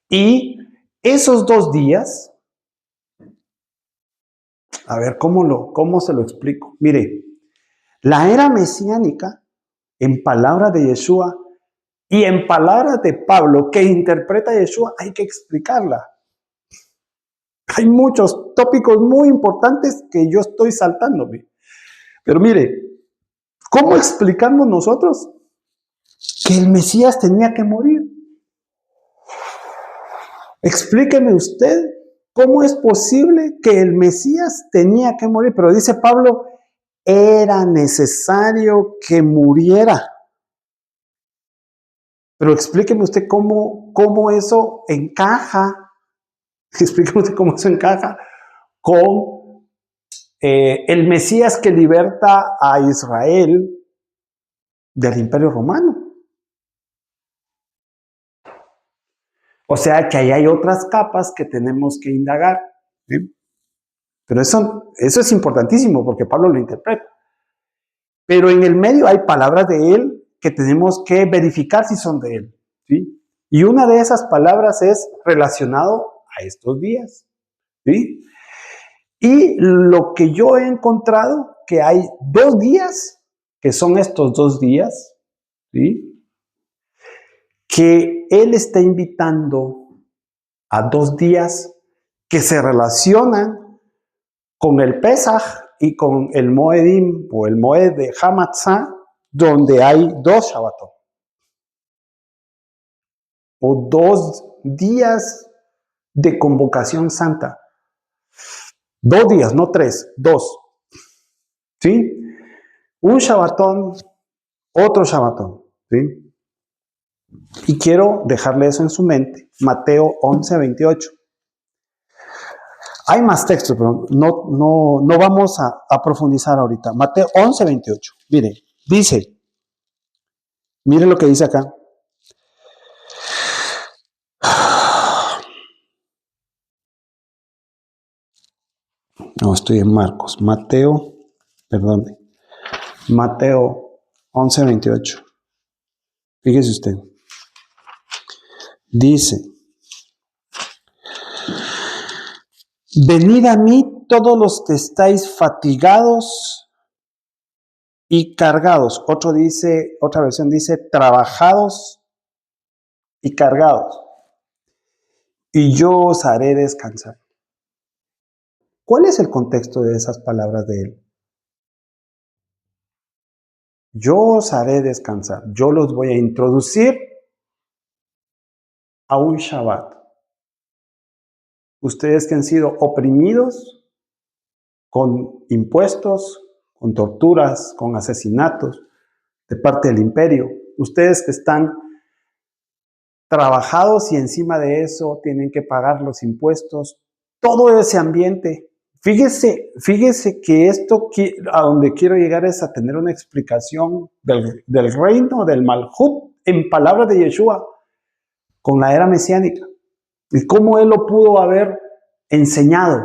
Y esos 2 días, a ver, ¿cómo se lo explico? Mire, la era mesiánica, en palabras de Yeshua y en palabras de Pablo, que interpreta Yeshua, hay que explicarla. Hay muchos tópicos muy importantes que yo estoy saltándome. Pero mire, ¿cómo explicamos nosotros que el Mesías tenía que morir? Explíqueme usted cómo es posible que el Mesías tenía que morir. Pero dice Pablo, era necesario que muriera. Pero explíqueme usted cómo eso encaja. Explíqueme usted cómo eso encaja con el Mesías que liberta a Israel del Imperio Romano. O sea que ahí hay otras capas que tenemos que indagar. ¿Sí? Pero eso es importantísimo porque Pablo lo interpreta. Pero en el medio hay palabras de él que tenemos que verificar si son de él. ¿Sí? Y una de esas palabras es relacionado a estos días. ¿Sí? Y lo que yo he encontrado, que hay 2 días, que son estos 2 días, ¿sí? Que él está invitando a 2 días que se relacionan con el Pesaj y con el Moedim o el Moed de Hamatzah, donde hay 2 Shabbatot. O 2 días de convocación santa. 2 días, no 3, 2. ¿Sí? Un Shabbatón, otro Shabbatón. ¿Sí? Y quiero dejarle eso en su mente. Mateo 11, 28. Hay más textos, pero no vamos a profundizar ahorita. Mateo 11, 28. Mire, dice, mire lo que dice acá. No, estoy en Marcos. Mateo 11, 28. Fíjese usted. Dice, venid a mí todos los que estáis fatigados y cargados. Otra versión dice, trabajados y cargados, y yo os haré descansar. ¿Cuál es el contexto de esas palabras de él? Yo os haré descansar. Yo los voy a introducir a un Shabbat. Ustedes que han sido oprimidos con impuestos, con torturas, con asesinatos de parte del imperio. Ustedes que están trabajados y encima de eso tienen que pagar los impuestos. Todo ese ambiente. Fíjese que esto a donde quiero llegar es a tener una explicación del reino, del Malhut, en palabras de Yeshua, con la era mesiánica. Y cómo él lo pudo haber enseñado.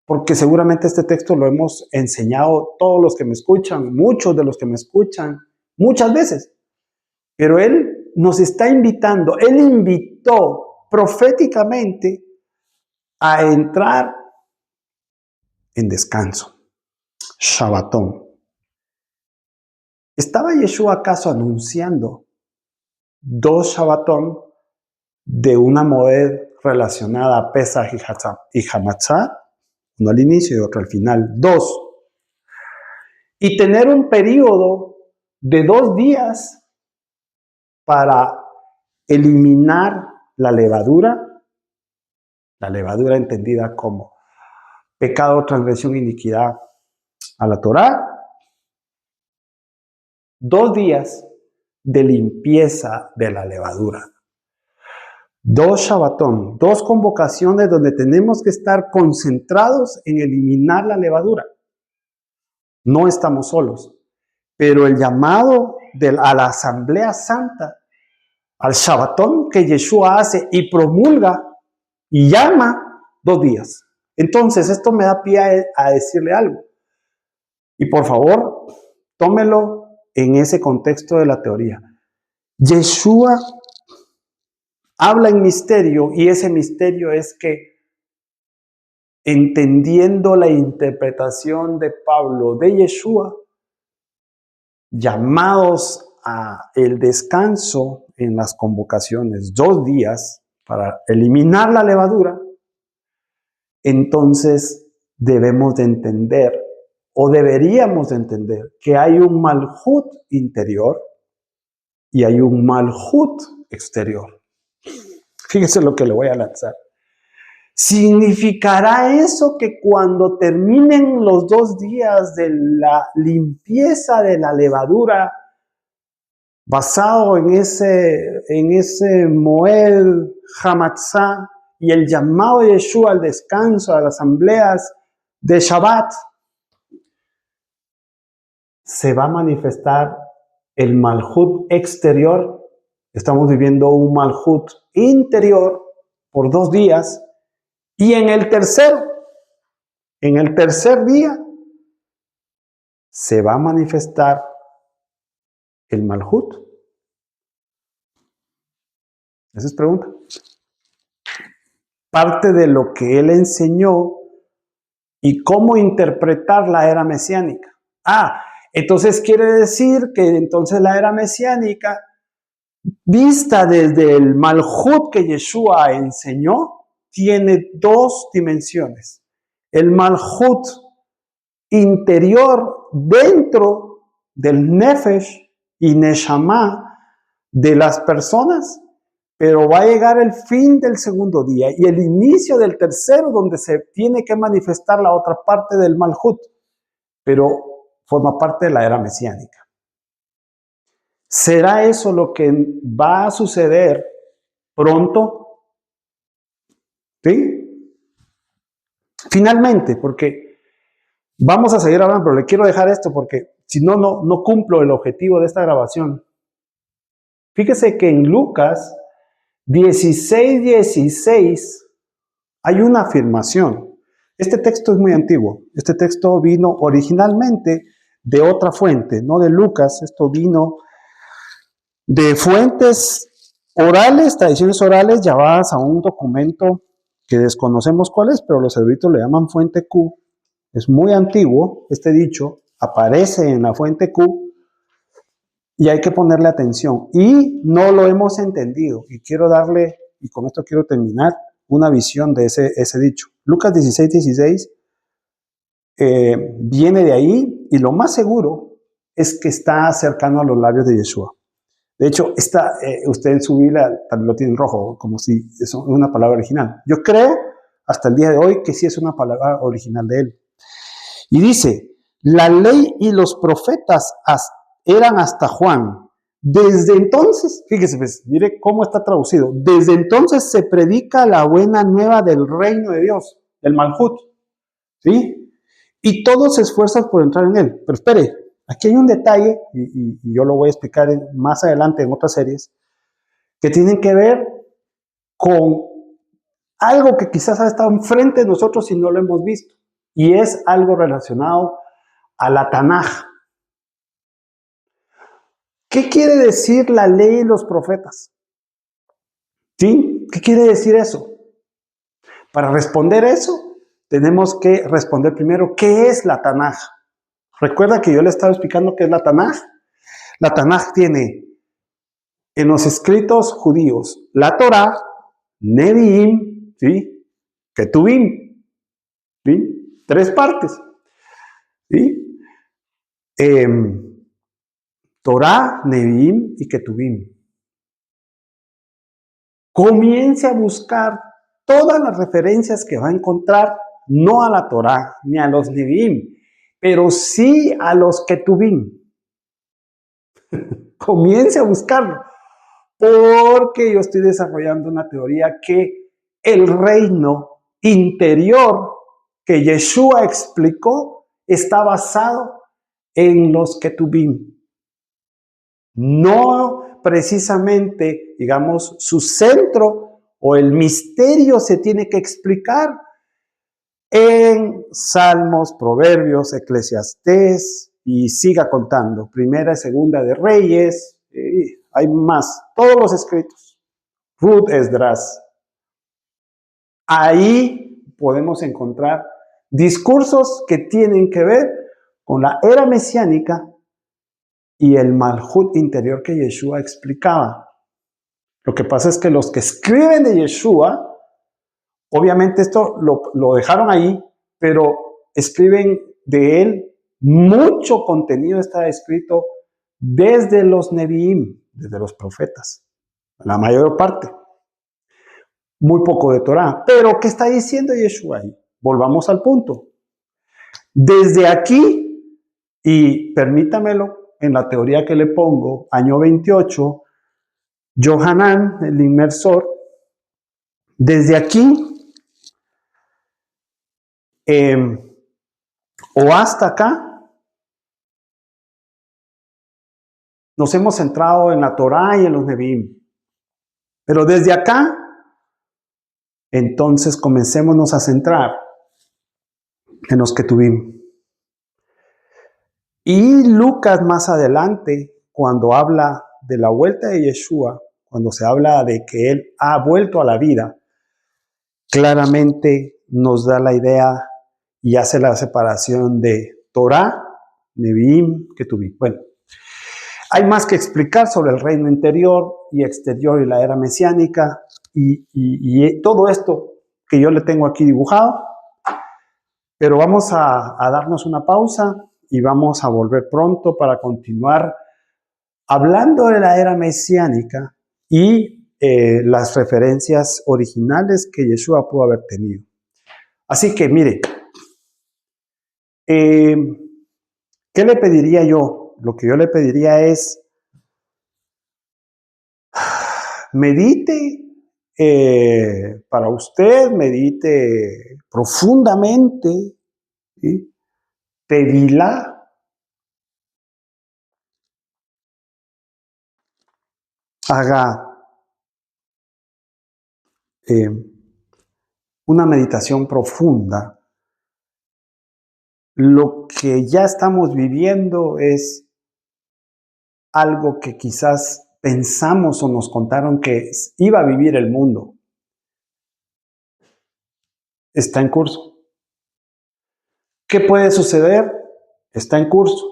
Porque seguramente este texto lo hemos enseñado todos los que me escuchan, muchos de los que me escuchan, muchas veces. Pero él nos está invitando, Él invitó proféticamente a entrar en descanso, Shabbatón. ¿Estaba Yeshua acaso anunciando 2 Shabbatón de una moed relacionada a Pesach y Hamatzah? Uno al inicio y otro al final. 2. Y tener un periodo de 2 días para eliminar la levadura entendida como pecado, transgresión, iniquidad a la Torá. 2 días de limpieza de la levadura. 2 Shabbatón, 2 convocaciones donde tenemos que estar concentrados en eliminar la levadura. No estamos solos, pero el llamado a la Asamblea Santa, al Shabbatón que Yeshua hace y promulga y llama 2 días. Entonces, esto me da pie a decirle algo. Y por favor, tómelo en ese contexto de la teoría. Yeshua habla en misterio y ese misterio es que, entendiendo la interpretación de Pablo de Yeshua, llamados a el descanso en las convocaciones 2 días para eliminar la levadura, entonces debemos de entender o deberíamos de entender que hay un malhut interior y hay un malhut exterior. Fíjese lo que le voy a lanzar. ¿Significará eso que cuando terminen los 2 días de la limpieza de la levadura, basado en ese Moed Hamatzah y el llamado de Yeshua al descanso, a las asambleas de Shabbat, se va a manifestar el malhut exterior? Estamos viviendo un malhut interior por 2 días y en el tercer día se va a manifestar el malhut. Esa es pregunta. Parte de lo que él enseñó y cómo interpretar la era mesiánica. Entonces quiere decir que entonces la era mesiánica, vista desde el malhut que Yeshua enseñó, tiene 2 dimensiones. El malhut interior dentro del nefesh y neshama de las personas, pero va a llegar el fin del segundo día y el inicio del tercero, donde se tiene que manifestar la otra parte del malhut, pero forma parte de la era mesiánica. ¿Será eso lo que va a suceder pronto? ¿Sí? Finalmente, porque vamos a seguir hablando, pero le quiero dejar esto porque si no, no cumplo el objetivo de esta grabación. Fíjese que en Lucas 16:16 hay una afirmación. Este texto es muy antiguo. Este texto vino originalmente de otra fuente, no de Lucas. Esto vino de fuentes orales, tradiciones orales, llevadas a un documento que desconocemos cuál es, pero los eruditos le llaman fuente Q. Es muy antiguo, este dicho aparece en la fuente Q y hay que ponerle atención. Y no lo hemos entendido. Y quiero darle, y con esto quiero terminar, una visión de ese dicho. Lucas 16:16 viene de ahí y lo más seguro es que está cercano a los labios de Yeshua. De hecho, usted en su Biblia también lo tiene en rojo, como si es una palabra original. Yo creo, hasta el día de hoy, que sí es una palabra original de él. Y dice, la ley y los profetas eran hasta Juan. Desde entonces, fíjese, pues, mire cómo está traducido. Desde entonces se predica la buena nueva del reino de Dios, el malhut. ¿Sí? Y todos se esfuerzan por entrar en él. Pero espere, aquí hay un detalle, y yo lo voy a explicar más adelante en otras series, que tienen que ver con algo que quizás ha estado enfrente de nosotros y no lo hemos visto. Y es algo relacionado a la Tanaj. ¿Qué quiere decir la ley y los profetas? ¿Sí? ¿Qué quiere decir eso? Para responder eso, tenemos que responder primero, ¿qué es la Tanaj? Recuerda que yo le estaba explicando qué es la Tanaj. La Tanaj tiene en los escritos judíos la Torah, Nevi'im, ¿sí? Ketuvim, ¿sí? 3 partes, ¿sí? Torah, Nevi'im y Ketuvim. Comience a buscar todas las referencias que va a encontrar, no a la Torah ni a los Nevi'im, pero sí a los Ketuvim. Comience a buscarlo, porque yo estoy desarrollando una teoría que el reino interior que Yeshua explicó está basado en los Ketuvim. No precisamente, digamos, su centro o el misterio se tiene que explicar en Salmos, Proverbios, Eclesiastés y siga contando. Primera y Segunda de Reyes, hay más, todos los escritos. Ruth, Esdras. Ahí podemos encontrar discursos que tienen que ver con la era mesiánica y el Malhut interior que Yeshua explicaba. Lo que pasa es que los que escriben de Yeshua, obviamente esto lo dejaron ahí, pero escriben de él, mucho contenido está escrito desde los Nevi'im, desde los profetas, la mayor parte. Muy poco de Torah. Pero, ¿qué está diciendo Yeshua ahí? Volvamos al punto. Desde aquí, y permítamelo, en la teoría que le pongo, año 28, Yohanan, el inmersor, desde aquí o hasta acá, nos hemos centrado en la Torah y en los Nevi'im. Pero desde acá, entonces comencémonos a centrar en los Ketuvim. Y Lucas más adelante, cuando habla de la vuelta de Yeshua, cuando se habla de que Él ha vuelto a la vida, claramente nos da la idea y hace la separación de Torah, Nevi'im, Ketuvim. Bueno, hay más que explicar sobre el reino interior y exterior y la era mesiánica y todo esto que yo le tengo aquí dibujado, pero vamos a darnos una pausa y vamos a volver pronto para continuar hablando de la era mesiánica y las referencias originales que Yeshua pudo haber tenido. Así que mire, ¿qué le pediría yo? Lo que yo le pediría es medite para usted, medite profundamente, ¿sí? Tevilá, haga una meditación profunda. Lo que ya estamos viviendo es algo que quizás pensamos o nos contaron que iba a vivir el mundo. Está en curso. ¿Qué puede suceder? Está en curso.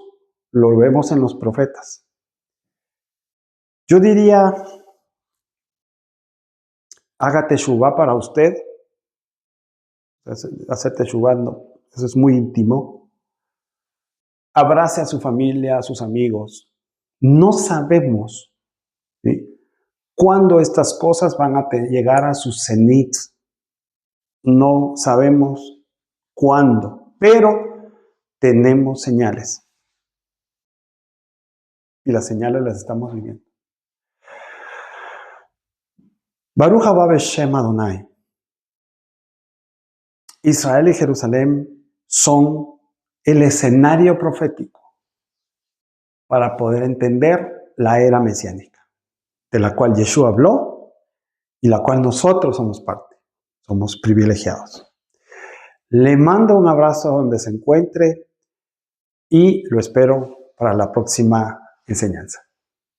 Lo vemos en los profetas. Yo diría, haga teshuvá para usted. Hacer teshuvá, no, eso es muy íntimo. Abrace a su familia, a sus amigos. No sabemos, ¿sí?, cuándo estas cosas van a llegar a su cenit. No sabemos cuándo, pero tenemos señales. Y las señales las estamos viviendo. Baruch haba Beshem Adonai. Israel y Jerusalén son el escenario profético para poder entender la era mesiánica, de la cual Yeshua habló y la cual nosotros somos parte, somos privilegiados. Le mando un abrazo donde se encuentre y lo espero para la próxima enseñanza.